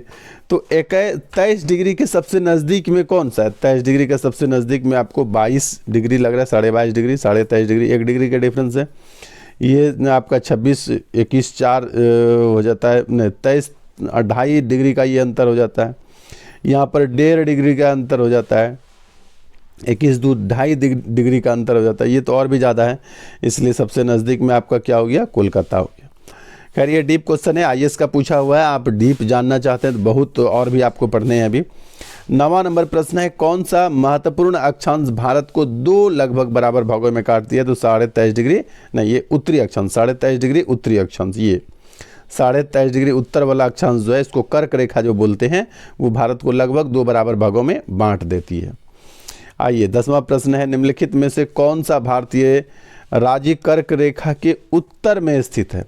तो 23 डिग्री के सबसे नज़दीक में कौन सा है? 23 डिग्री का सबसे नज़दीक में आपको 22 डिग्री लग रहा है, 22.5 डिग्री, 23.5 डिग्री, 1 डिग्री का डिफरेंस है। ये आपका 26, 21, 4 हो जाता है, 23, 2.5 डिग्री का ये अंतर हो जाता है। यहाँ पर 1.5 डिग्री का अंतर हो जाता है, 21, 2.5 डिग्री का अंतर हो जाता है। ये तो और भी ज़्यादा है, इसलिए सबसे नज़दीक में आपका क्या हो गया? कोलकाता हो गया। खैर ये डीप क्वेश्चन है, आईएएस का पूछा हुआ है। आप डीप जानना चाहते हैं तो बहुत और भी आपको पढ़ने हैं अभी। 9वां नंबर प्रश्न है, कौन सा महत्वपूर्ण अक्षांश भारत को 2 लगभग बराबर भागों में काट दिया? तो 23.5 डिग्री नहीं, ये उत्तरी अक्षांश, 23.5 डिग्री उत्तरी अक्षांश। ये 23.5 डिग्री उत्तर वाला अक्षांश जो है, इसको कर्क रेखा जो बोलते हैं, वो भारत को लगभग 2 बराबर भागों में बांट देती है। आइए 10वां प्रश्न है, निम्नलिखित में से कौन सा भारतीय राज्य कर्क रेखा के उत्तर में स्थित है?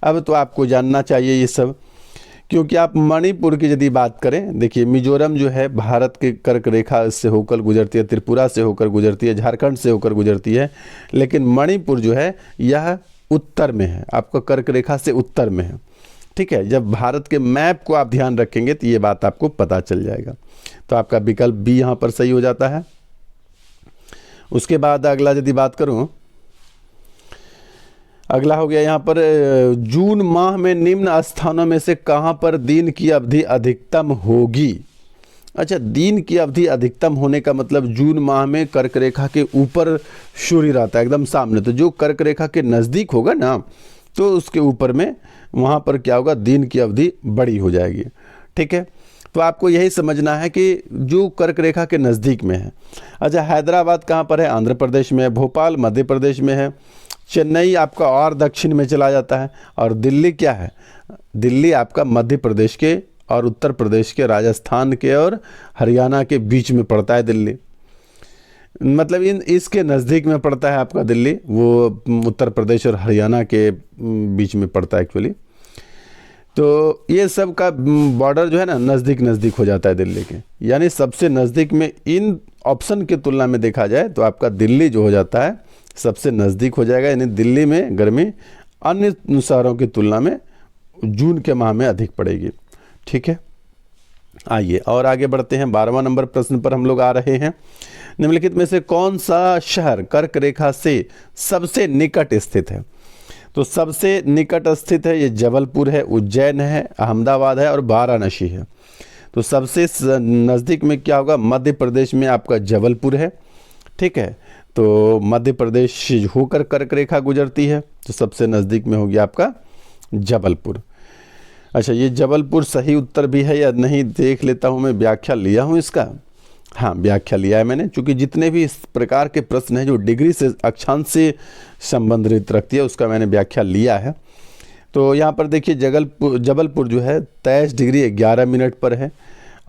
अब तो आपको जानना चाहिए ये सब, क्योंकि आप मणिपुर की यदि बात करें, देखिए मिजोरम जो है भारत के कर्क रेखा से होकर गुजरती है, त्रिपुरा से होकर गुजरती है, झारखंड से होकर गुजरती है, लेकिन मणिपुर जो है यह उत्तर में है, आपका कर्क रेखा से उत्तर में है। ठीक है, जब भारत के मैप को आप ध्यान रखेंगे तो ये बात आपको पता चल जाएगा। तो आपका विकल्प बी यहाँ पर सही हो जाता है। उसके बाद अगला यदि बात करूँ, अगला हो गया यहाँ पर, जून माह में निम्न स्थानों में से कहाँ पर दिन की अवधि अधिकतम होगी? अच्छा, दिन की अवधि अधिकतम होने का मतलब जून माह में कर्क रेखा के ऊपर सूर्य रहता है एकदम सामने, तो जो कर्क रेखा के नज़दीक होगा ना, तो उसके ऊपर में वहाँ पर क्या होगा? दिन की अवधि बड़ी हो जाएगी। ठीक है, तो आपको यही समझना है कि जो कर्क रेखा के नज़दीक में है। अच्छा, हैदराबाद कहाँ पर है? आंध्र प्रदेश में है। भोपाल मध्य प्रदेश में है। चेन्नई आपका और दक्षिण में चला जाता है। और दिल्ली क्या है? दिल्ली आपका मध्य प्रदेश के और उत्तर प्रदेश के, राजस्थान के और हरियाणा के बीच में पड़ता है दिल्ली। मतलब इसके नज़दीक में पड़ता है आपका दिल्ली, वो उत्तर प्रदेश और हरियाणा के बीच में पड़ता है एक्चुअली। तो ये सब का बॉर्डर जो है ना नज़दीक नज़दीक हो जाता है दिल्ली के, यानी सबसे नज़दीक में इन ऑप्शन की तुलना में देखा जाए तो आपका दिल्ली जो हो जाता है सबसे नज़दीक हो जाएगा। यानी दिल्ली में गर्मी अन्य शहरों की तुलना में जून के माह में अधिक पड़ेगी। ठीक है, आइए और आगे बढ़ते हैं। 12वां नंबर प्रश्न पर हम लोग आ रहे हैं। निम्नलिखित में से कौन सा शहर कर्क रेखा से सबसे निकट स्थित है? तो सबसे निकट स्थित है ये जबलपुर है, उज्जैन है, अहमदाबाद है और वाराणसी है। तो सबसे नज़दीक में क्या होगा? मध्य प्रदेश में आपका जबलपुर है। ठीक है, तो मध्य प्रदेश होकर कर्क रेखा गुजरती है, तो सबसे नज़दीक में हो गया आपका जबलपुर। अच्छा, ये जबलपुर सही उत्तर भी है या नहीं देख लेता हूँ मैं, व्याख्या लिया हूँ इसका। हाँ, व्याख्या लिया है मैंने, क्योंकि जितने भी इस प्रकार के प्रश्न हैं जो डिग्री से अक्षांश से संबंधित रखती है उसका मैंने व्याख्या लिया है। तो यहाँ पर देखिए जबलपुर जो है 23 डिग्री 11 मिनट पर है,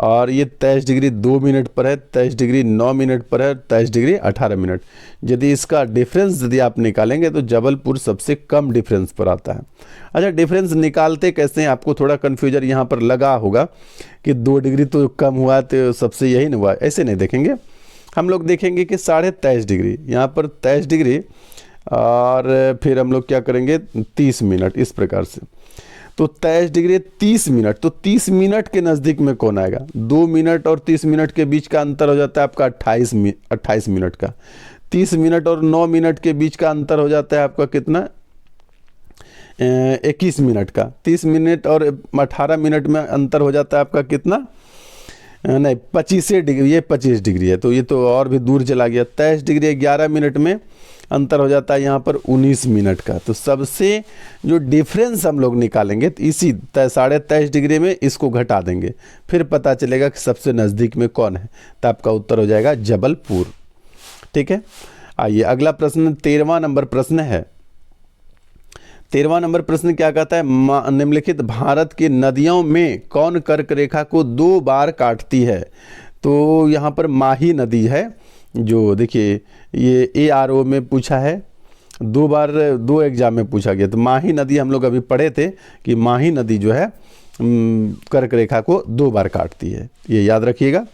और ये 23 डिग्री 2 मिनट पर है, 23 डिग्री 9 मिनट पर है, 23 डिग्री 18 मिनट। यदि इसका डिफरेंस यदि आप निकालेंगे तो जबलपुर सबसे कम डिफरेंस पर आता है। अच्छा, डिफरेंस निकालते कैसे हैं? आपको थोड़ा कन्फ्यूजन यहाँ पर लगा होगा कि 2 डिग्री तो कम हुआ तो सबसे यही नहीं हुआ, ऐसे नहीं देखेंगे हम लोग। देखेंगे कि 23.5 डिग्री, यहाँ पर 23 डिग्री और फिर हम लोग क्या करेंगे 30 मिनट, इस प्रकार से। तो 23 डिग्री 30 मिनट, तो 30 मिनट के नज़दीक में कौन आएगा? 2 मिनट और 30 मिनट के बीच का अंतर हो जाता है आपका 28 मिनट का। 30 मिनट और 9 मिनट के बीच का अंतर हो जाता है आपका कितना? 21 मिनट का। 30 मिनट और 18 मिनट में अंतर हो जाता है आपका कितना? नहीं, 25 डिग्री, ये 25 डिग्री है, तो ये तो और भी दूर चला गया। 23 डिग्री 11 मिनट में अंतर हो जाता है यहाँ पर 19 मिनट का। तो सबसे जो डिफरेंस हम लोग निकालेंगे तो इसी 23.5 डिग्री में इसको घटा देंगे, फिर पता चलेगा कि सबसे नज़दीक में कौन है, तो आपका उत्तर हो जाएगा जबलपुर। ठीक है, आइए अगला प्रश्न 13वां नंबर प्रश्न है। 13वां नंबर प्रश्न क्या कहता है? निम्नलिखित भारत की नदियों में कौन कर्क रेखा को 2 बार काटती है? तो यहाँ पर माही नदी है, जो देखिए ये ARO में पूछा है, 2 बार 2 एग्जाम में पूछा गया। तो माही नदी हम लोग अभी पढ़े थे कि माही नदी जो है कर्क रेखा को 2 बार काटती है, ये याद रखिएगा।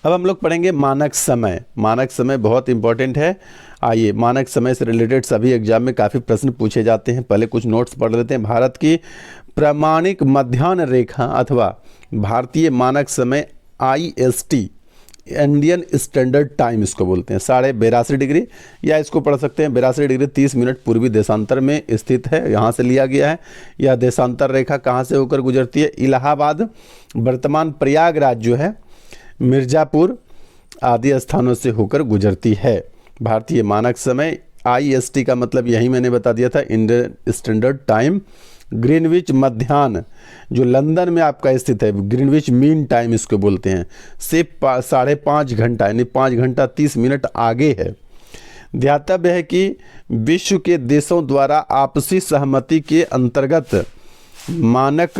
अब हम लोग पढ़ेंगे मानक समय। मानक समय बहुत इंपॉर्टेंट है। आइए, मानक समय से रिलेटेड सभी एग्जाम में काफ़ी प्रश्न पूछे जाते हैं। पहले कुछ नोट्स पढ़ लेते हैं। भारत की प्रामाणिक मध्याह्न रेखा अथवा भारतीय मानक समय IST, इंडियन स्टैंडर्ड टाइम इसको बोलते हैं, 82.5 डिग्री, या इसको पढ़ सकते हैं 82 डिग्री 30 मिनट पूर्वी देशांतर में स्थित है। यहाँ से लिया गया है। यह देशांतर रेखा कहाँ से होकर गुजरती है? इलाहाबाद, वर्तमान प्रयागराज जो है, मिर्ज़ापुर आदि स्थानों से होकर गुजरती है। भारतीय मानक समय IST का मतलब यही मैंने बता दिया था, इंडियन स्टैंडर्ड टाइम। ग्रीनविच मध्याह्न जो लंदन में आपका स्थित है, ग्रीनविच मीन टाइम इसको बोलते हैं, से 5.5 घंटा यानी 5 घंटा 30 मिनट आगे है। ध्यातव्य है कि विश्व के देशों द्वारा आपसी सहमति के अंतर्गत मानक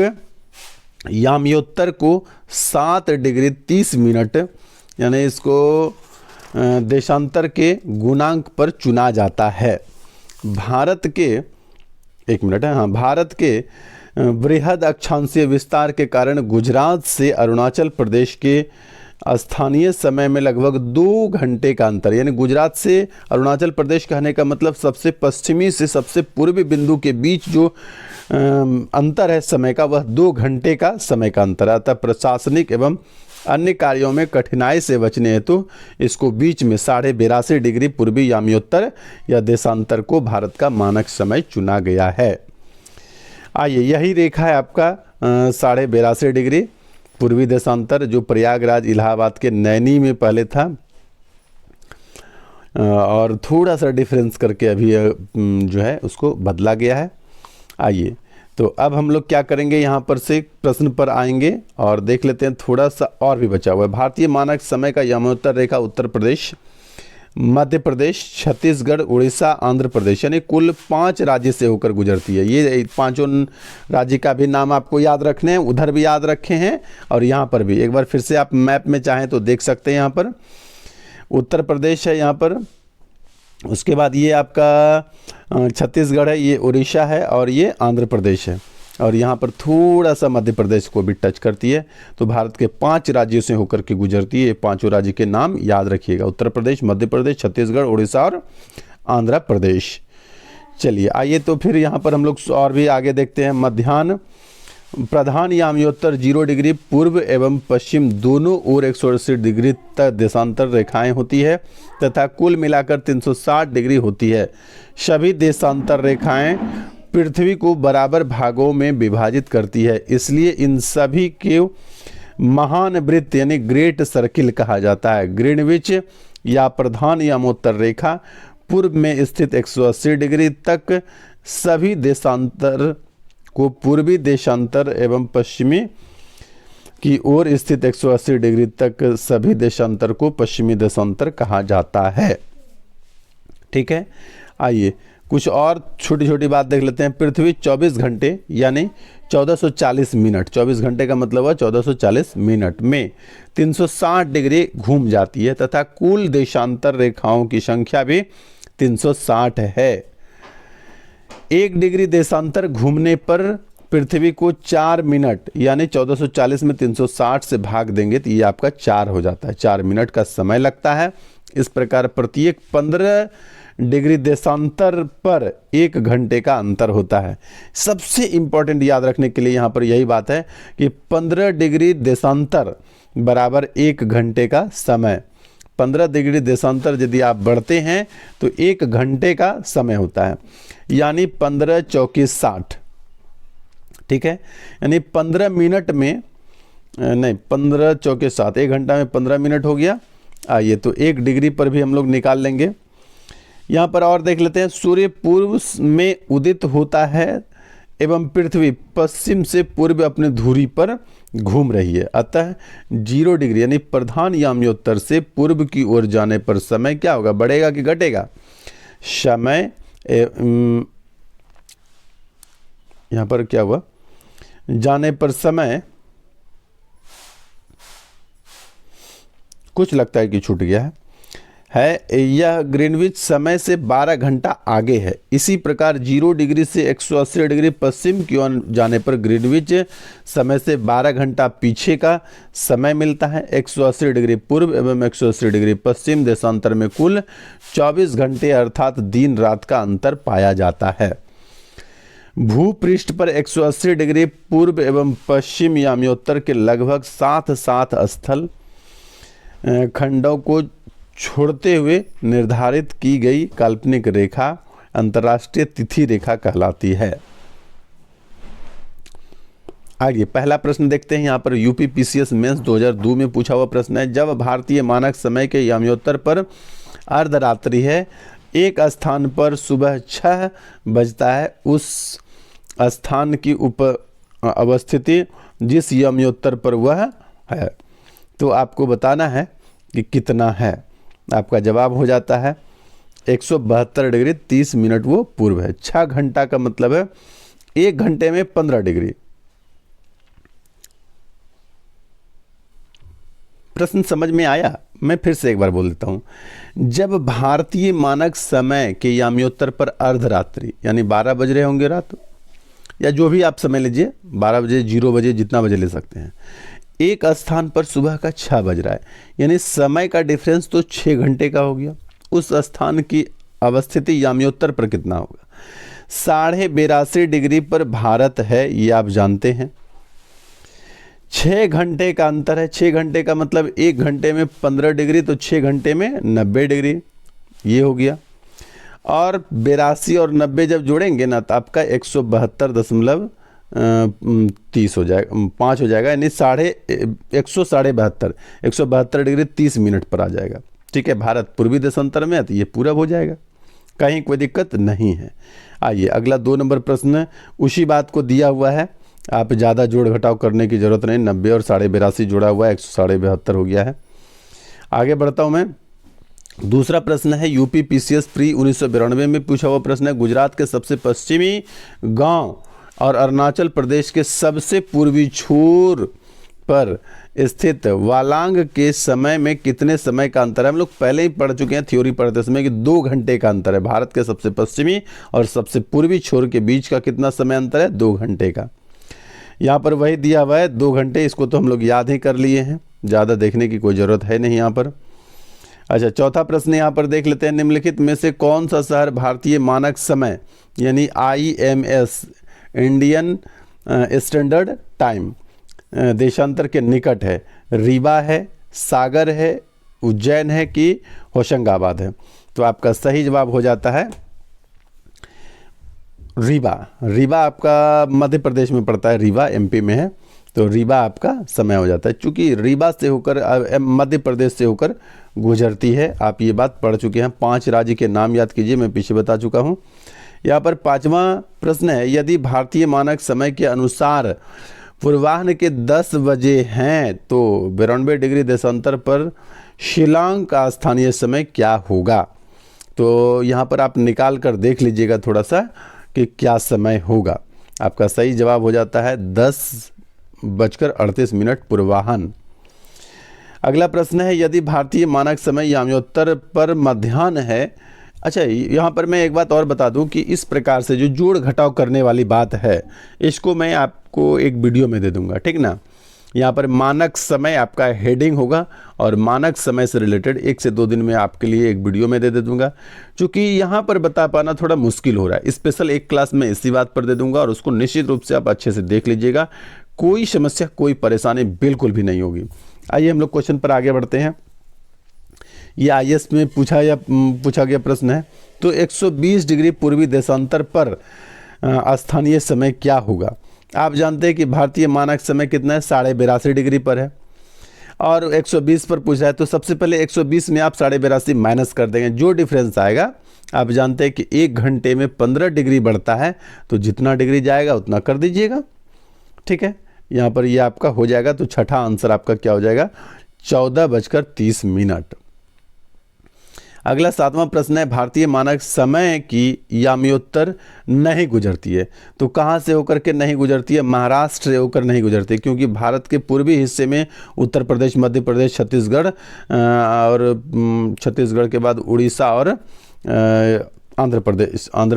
याम्योत्तर को 7 डिग्री 30 मिनट यानी इसको देशांतर के गुणांक पर चुना जाता है। भारत के भारत के बृहद अक्षांशीय विस्तार के कारण गुजरात से अरुणाचल प्रदेश के स्थानीय समय में लगभग 2 घंटे का अंतर, यानी गुजरात से अरुणाचल प्रदेश कहने का मतलब सबसे पश्चिमी से सबसे पूर्वी बिंदु के बीच जो अंतर है समय का, वह 2 घंटे का समय का अंतर आता। प्रशासनिक एवं अन्य कार्यों में कठिनाई से बचने हेतु इसको बीच में 82.5 डिग्री पूर्वी याम्योत्तर या देशांतर को भारत का मानक समय चुना गया है। आइए, यही रेखा है आपका 82.5 डिग्री पूर्वी देशांतर, जो प्रयागराज इलाहाबाद के नैनी में पहले था और थोड़ा सा डिफरेंस करके अभी जो है उसको बदला गया है। आइए, तो अब हम लोग क्या करेंगे, यहाँ पर से प्रश्न पर आएंगे और देख लेते हैं, थोड़ा सा और भी बचा हुआ है। भारतीय मानक समय का याम्योत्तर रेखा उत्तर प्रदेश, मध्य प्रदेश, छत्तीसगढ़, उड़ीसा, आंध्र प्रदेश यानी कुल 5 राज्य से होकर गुजरती है। ये 5 राज्य का भी नाम आपको याद रखने हैं, उधर भी याद रखे हैं और यहाँ पर भी। एक बार फिर से आप मैप में चाहें तो देख सकते हैं। यहाँ पर उत्तर प्रदेश है, यहाँ पर उसके बाद ये आपका छत्तीसगढ़ है, ये उड़ीसा है और ये आंध्र प्रदेश है और यहाँ पर थोड़ा सा मध्य प्रदेश को भी टच करती है। तो भारत के 5 राज्यों से होकर के गुजरती है। ये 5 राज्य के नाम याद रखिएगा, उत्तर प्रदेश, मध्य प्रदेश, छत्तीसगढ़, उड़ीसा और आंध्र प्रदेश। चलिए, आइए तो फिर यहाँ पर हम लोग और भी आगे देखते हैं। मध्याह्न प्रधान याम्योत्तर 0 डिग्री पूर्व एवं पश्चिम दोनों ओर 180 डिग्री तक देशांतर रेखाएं होती है तथा कुल मिलाकर 360 डिग्री होती है। सभी देशांतर रेखाएं पृथ्वी को बराबर भागों में विभाजित करती है, इसलिए इन सभी के महान वृत्त यानी ग्रेट सर्किल कहा जाता है। ग्रीनविच या प्रधान यामोत्तर रेखा पूर्व में स्थित 180 डिग्री तक सभी देशांतर को पूर्वी देशांतर एवं पश्चिमी की ओर स्थित 180 डिग्री तक सभी देशांतर को पश्चिमी देशांतर कहा जाता है। ठीक है, आइए कुछ और छोटी छोटी बात देख लेते हैं। पृथ्वी 24 घंटे यानी 1440 मिनट, 24 घंटे का मतलब है 1440 मिनट में 360 डिग्री घूम जाती है तथा कुल देशांतर रेखाओं की संख्या भी 360 है। 1 डिग्री देशांतर घूमने पर पृथ्वी को 4 मिनट यानी 1440 में 360 से भाग देंगे तो ये आपका 4 हो जाता है। 4 मिनट का समय लगता है। इस प्रकार प्रत्येक 15 डिग्री देशांतर पर 1 घंटे का अंतर होता है। सबसे इंपॉर्टेंट याद रखने के लिए यहाँ पर यही बात है कि 15 डिग्री देशांतर बराबर 1 घंटे का समय। 15 डिग्री देशांतर यदि आप बढ़ते हैं तो 1 घंटे का समय होता है, यानी 15 चौकी 60। ठीक है, यानी 15 मिनट में नहीं 15 चौके 7, 1 घंटा में 15 मिनट हो गया। आइए तो 1 डिग्री पर भी हम लोग निकाल लेंगे। यहाँ पर और देख लेते हैं। सूर्य पूर्व में उदित होता है एवं पृथ्वी पश्चिम से पूर्व अपने धुरी पर घूम रही है, अतः 0 डिग्री यानी प्रधान याम्योत्तर से पूर्व की ओर जाने पर समय क्या होगा, बढ़ेगा कि घटेगा? समय यहाँ पर क्या हुआ, जाने पर समय कुछ लगता है कि छूट गया है। है यह ग्रीनविच समय से 12 घंटा आगे है। इसी प्रकार 0 डिग्री से 180 डिग्री पश्चिम की ओर जाने पर ग्रीनविच समय से 12 घंटा पीछे का समय मिलता है। 180 डिग्री पूर्व एवं 180 डिग्री पश्चिम देशांतर में कुल 24 घंटे अर्थात दिन रात का अंतर पाया जाता है। भूपृष्ठ पर 180 डिग्री पूर्व एवं पश्चिम याम्योत्तर के लगभग 7 स्थल खंडों को छोड़ते हुए निर्धारित की गई काल्पनिक रेखा अंतर्राष्ट्रीय तिथि रेखा कहलाती है। आगे पहला प्रश्न देखते हैं। यहाँ पर यूपीपीसीएस मेंस 2002 में पूछा हुआ प्रश्न है। जब भारतीय मानक समय के याम्योत्तर पर अर्धरात्रि है, एक स्थान पर सुबह 6 बजता है, उस स्थान की अवस्थिति जिस याम्योत्तर पर वह है, तो आपको बताना है कि कितना है। आपका जवाब हो जाता है 172 डिग्री 30 मिनट वो पूर्व है। 6 घंटा का मतलब है 1 घंटे में 15 डिग्री। प्रश्न समझ में आया? मैं फिर से एक बार बोल देता हूं। जब भारतीय मानक समय के याम्योत्तर पर अर्धरात्रि यानी 12 बज रहे होंगे रात, या जो भी आप समय लीजिए, 12 बजे 0 बजे जितना बजे ले सकते हैं, एक स्थान पर सुबह का 6 बज रहा है, यानी समय का डिफरेंस तो 6 घंटे का हो गया। उस स्थान की अवस्थिति याम्योत्तर पर कितना होगा? 82.5 डिग्री पर भारत है, ये आप जानते हैं। 6 घंटे का अंतर है। 6 घंटे का मतलब 1 घंटे में 15 डिग्री, तो 6 घंटे में 90 डिग्री, ये हो गया। और 82 और 90 जब जोड़ेंगे ना, तो आपका 172.30 हो जाएगा, 5 हो जाएगा, यानी 172 डिग्री 30 मिनट पर आ जाएगा। ठीक है, भारत पूर्वी देशांतर में है तो ये पूरब हो जाएगा, कहीं कोई दिक्कत नहीं है। आइए अगला 2 नंबर प्रश्न उसी बात को दिया हुआ है, आप ज़्यादा जोड़ घटाव करने की जरूरत नहीं। 90 और 82.5 जोड़ा हुआ है, 172 हो गया है। आगे बढ़ता हूँ मैं। दूसरा प्रश्न है यूपीपीसीएस प्री 1992 में पूछा हुआ प्रश्न है। गुजरात के सबसे पश्चिमी गांव और अरुणाचल प्रदेश के सबसे पूर्वी छोर पर स्थित वालांग के समय में कितने समय का अंतर है? हम लोग पहले ही पढ़ चुके हैं, थ्योरी पढ़ते समय, कि 2 घंटे का अंतर है। भारत के सबसे पश्चिमी और सबसे पूर्वी छोर के बीच का कितना समय अंतर है? 2 घंटे का। यहाँ पर वही दिया हुआ है 2 घंटे, इसको तो हम लोग याद ही कर लिए हैं, ज़्यादा देखने की कोई ज़रूरत है नहीं यहाँ पर। अच्छा, चौथा प्रश्न यहाँ पर देख लेते हैं। निम्नलिखित में से कौन सा शहर भारतीय मानक समय यानी IMS इंडियन स्टैंडर्ड टाइम देशांतर के निकट है? रीवा है, सागर है, उज्जैन है कि होशंगाबाद है? तो आपका सही जवाब हो जाता है रीवा। रीवा आपका मध्य प्रदेश में पड़ता है, रीवा MP में है, तो रीवा आपका समय हो जाता है। चूँकि रीवा से होकर मध्य प्रदेश से होकर गुजरती है, आप ये बात पढ़ चुके हैं। 5 राज्य के नाम याद कीजिए, मैं पीछे बता चुका हूँ। यहाँ पर 5वां प्रश्न है। यदि भारतीय मानक समय के अनुसार पूर्वाह्न के 10 बजे हैं तो 92 डिग्री देशांतर पर शिलांग का स्थानीय समय क्या होगा? तो यहाँ पर आप निकाल कर देख लीजिएगा थोड़ा सा कि क्या समय होगा। आपका सही जवाब हो जाता है 10:38 पूर्वाह्न। अगला प्रश्न है। यदि भारतीय मानक समय याम्योत्तर पर मध्याह्न है। अच्छा, यहाँ पर मैं एक बात और बता दूं कि इस प्रकार से जो जोड़ घटाव करने वाली बात है, इसको मैं आपको एक वीडियो में दे दूंगा, ठीक ना। यहाँ पर मानक समय आपका हेडिंग होगा और मानक समय से रिलेटेड 1 से 2 दिन में आपके लिए एक वीडियो में दे दूंगा। क्योंकि यहाँ पर बता पाना थोड़ा मुश्किल हो रहा है, स्पेशल एक क्लास में इसी बात पर दे दूंगा और उसको निश्चित रूप से आप अच्छे से देख लीजिएगा। कोई समस्या, कोई परेशानी बिल्कुल भी नहीं होगी। आइए हम लोग क्वेश्चन पर आगे बढ़ते हैं। ये IAS में पूछा गया प्रश्न है। तो 120 डिग्री पूर्वी देशांतर पर स्थानीय समय क्या होगा? आप जानते हैं कि भारतीय मानक समय कितना है? 82.5 डिग्री पर है और 120 पर पूछा है। तो सबसे पहले 120 में आप 82.5 माइनस कर देंगे, जो डिफरेंस आएगा। आप जानते हैं कि 1 घंटे में 15 डिग्री बढ़ता है, तो जितना डिग्री जाएगा उतना कर दीजिएगा, ठीक है। यहाँ पर ये आपका हो जाएगा। तो छठा आंसर आपका क्या हो जाएगा? 14:30। अगला 7वां प्रश्न है, भारतीय मानक समय की यामियोत्तर नहीं गुजरती है। तो कहाँ से होकर के नहीं गुजरती है? महाराष्ट्र से होकर नहीं गुजरती, क्योंकि भारत के पूर्वी हिस्से में उत्तर प्रदेश, मध्य प्रदेश, छत्तीसगढ़ और छत्तीसगढ़ के बाद उड़ीसा और आंध्र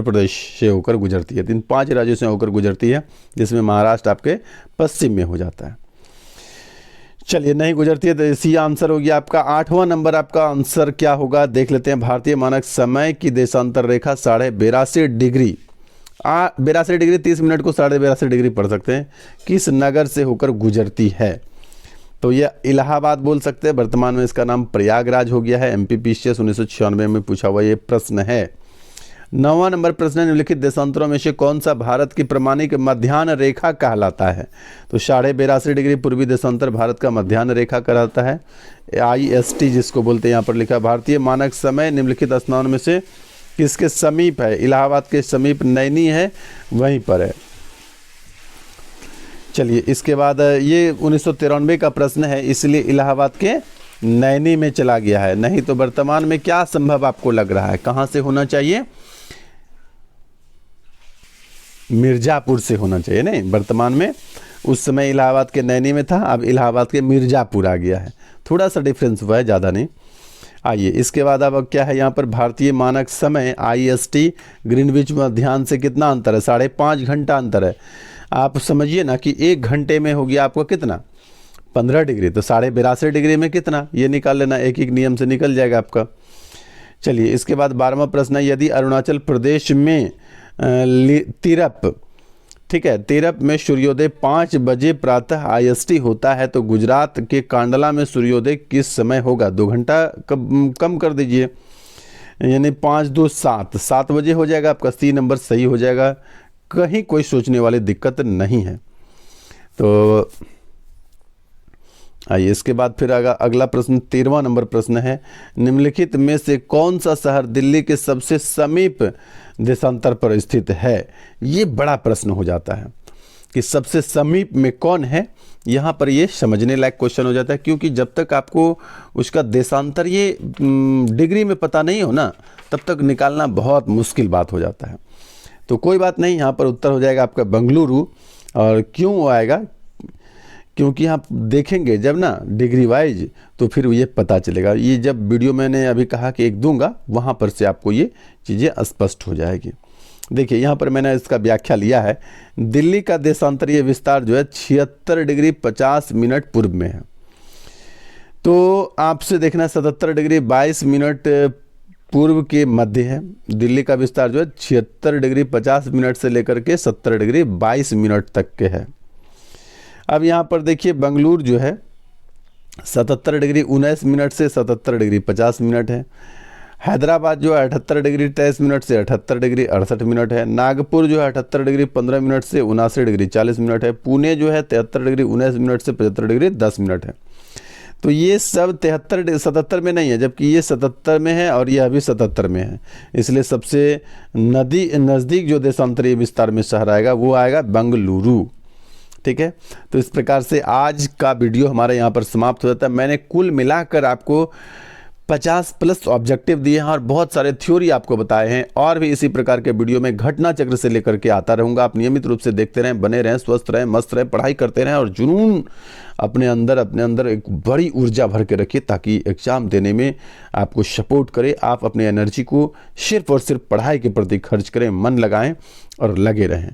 प्रदेश से होकर गुजरती है। इन 5 राज्यों से होकर गुजरती है, जिसमें महाराष्ट्र आपके पश्चिम में हो जाता है। चलिए, नहीं गुजरती है तो इसी आंसर हो गया आपका। 8वां नंबर आपका आंसर क्या होगा देख लेते हैं। भारतीय मानक समय की देशांतर रेखा 82.5 डिग्री 82 डिग्री 30 मिनट को 82.5 डिग्री पढ़ सकते हैं, किस नगर से होकर गुजरती है? तो यह इलाहाबाद बोल सकते हैं। वर्तमान में इसका नाम प्रयागराज हो गया है। MPPCS 1996 में पूछा हुआ ये प्रश्न है। 9वां नंबर प्रश्न है, निम्नलिखित देशांतरों में से कौन सा भारत की प्रमाणिक मध्याह्न रेखा कहलाता है? तो 82.5 डिग्री पूर्वी देशांतर भारत का मध्याह्न रेखा कहलाता है, IST जिसको बोलते हैं। यहाँ पर लिखा भारतीय मानक समय निम्नलिखित स्थानों में से किसके समीप है? इलाहाबाद के समीप नैनी है, वहीं पर है। चलिए, इसके बाद ये 1993 का प्रश्न है, इसलिए इलाहाबाद के नैनी में चला गया है। नहीं तो वर्तमान में क्या संभव आपको लग रहा है, कहाँ से होना चाहिए? मिर्जापुर से होना चाहिए। नहीं, वर्तमान में उस समय इलाहाबाद के नैनी में था, अब इलाहाबाद के मिर्जापुर आ गया है। थोड़ा सा डिफरेंस हुआ है, ज़्यादा नहीं। आइए, इसके बाद अब क्या है यहाँ पर? भारतीय मानक समय IST ग्रीनविच मध्याह्न से कितना अंतर है? 5.5 घंटा अंतर है। आप समझिए ना कि 1 घंटे में हो गया आपको कितना? 15 डिग्री। तो 82.5 डिग्री में कितना, ये निकाल लेना, एक एक नियम से निकल जाएगा आपका। चलिए, इसके बाद 12वां प्रश्न है, यदि अरुणाचल प्रदेश में तिरप, ठीक है, तिरप में सूर्योदय 5 बजे प्रातः IST होता है, तो गुजरात के कांडला में सूर्योदय किस समय होगा? 2 घंटा कम कर दीजिए, यानी 5 2 7 बजे हो जाएगा आपका। C नंबर सही हो जाएगा, कहीं कोई सोचने वाली दिक्कत नहीं है। तो आइए, इसके बाद फिर अगला प्रश्न 13वां नंबर प्रश्न है, निम्नलिखित में से कौन सा शहर दिल्ली के सबसे समीप देशांतर पर स्थित है? ये बड़ा प्रश्न हो जाता है कि सबसे समीप में कौन है। यहाँ पर ये समझने लायक क्वेश्चन हो जाता है, क्योंकि जब तक आपको उसका देशांतर ये डिग्री में पता नहीं हो ना, तब तक निकालना बहुत मुश्किल बात हो जाता है। तो कोई बात नहीं, यहाँ पर उत्तर हो जाएगा आपका बेंगलुरु। और क्यों आएगा? क्योंकि आप देखेंगे जब ना डिग्री वाइज, तो फिर ये पता चलेगा। ये जब वीडियो मैंने अभी कहा कि एक दूंगा, वहाँ पर से आपको ये चीज़ें स्पष्ट हो जाएगी। देखिए, यहाँ पर मैंने इसका व्याख्या लिया है। दिल्ली का देशांतरीय विस्तार जो है 76 डिग्री 50 मिनट पूर्व में है। तो आपसे देखना 77 डिग्री 22 मिनट पूर्व के मध्य है। दिल्ली का विस्तार जो है 76 डिग्री 50 मिनट से लेकर के 70 डिग्री 22 मिनट तक के है। अब यहाँ पर देखिए, बेंगलुरु जो है 77 डिग्री 19 मिनट से 77 डिग्री 50 मिनट है। हैदराबाद जो है 78 डिग्री 23 मिनट से 78 डिग्री 68 मिनट है। नागपुर जो है 78 डिग्री 15 मिनट से 79 डिग्री 40 मिनट है। पुणे जो है 73 डिग्री 19 मिनट से 75 डिग्री 10 मिनट है। तो ये सब 77 में नहीं है, जबकि ये 77 में है और ये अभी 77 में है। इसलिए सबसे नज़दीक जो देशांतरीय विस्तार में शहर आएगा वो आएगा बेंगलुरु। ठीक है, तो इस प्रकार से आज का वीडियो हमारे यहाँ पर समाप्त हो जाता है। मैंने कुल मिलाकर आपको 50+ ऑब्जेक्टिव दिए हैं और बहुत सारे थ्योरी आपको बताए हैं, और भी इसी प्रकार के वीडियो में घटना चक्र से लेकर के आता रहूँगा। आप नियमित रूप से देखते रहें, बने रहें, स्वस्थ रहें, मस्त रहें, पढ़ाई करते रहें और जुनून अपने अंदर एक बड़ी ऊर्जा भर के रखिए, ताकि एग्ज़ाम देने में आपको सपोर्ट करे। आप अपने एनर्जी को सिर्फ और सिर्फ पढ़ाई के प्रति खर्च करें, मन लगाएं और लगे रहें।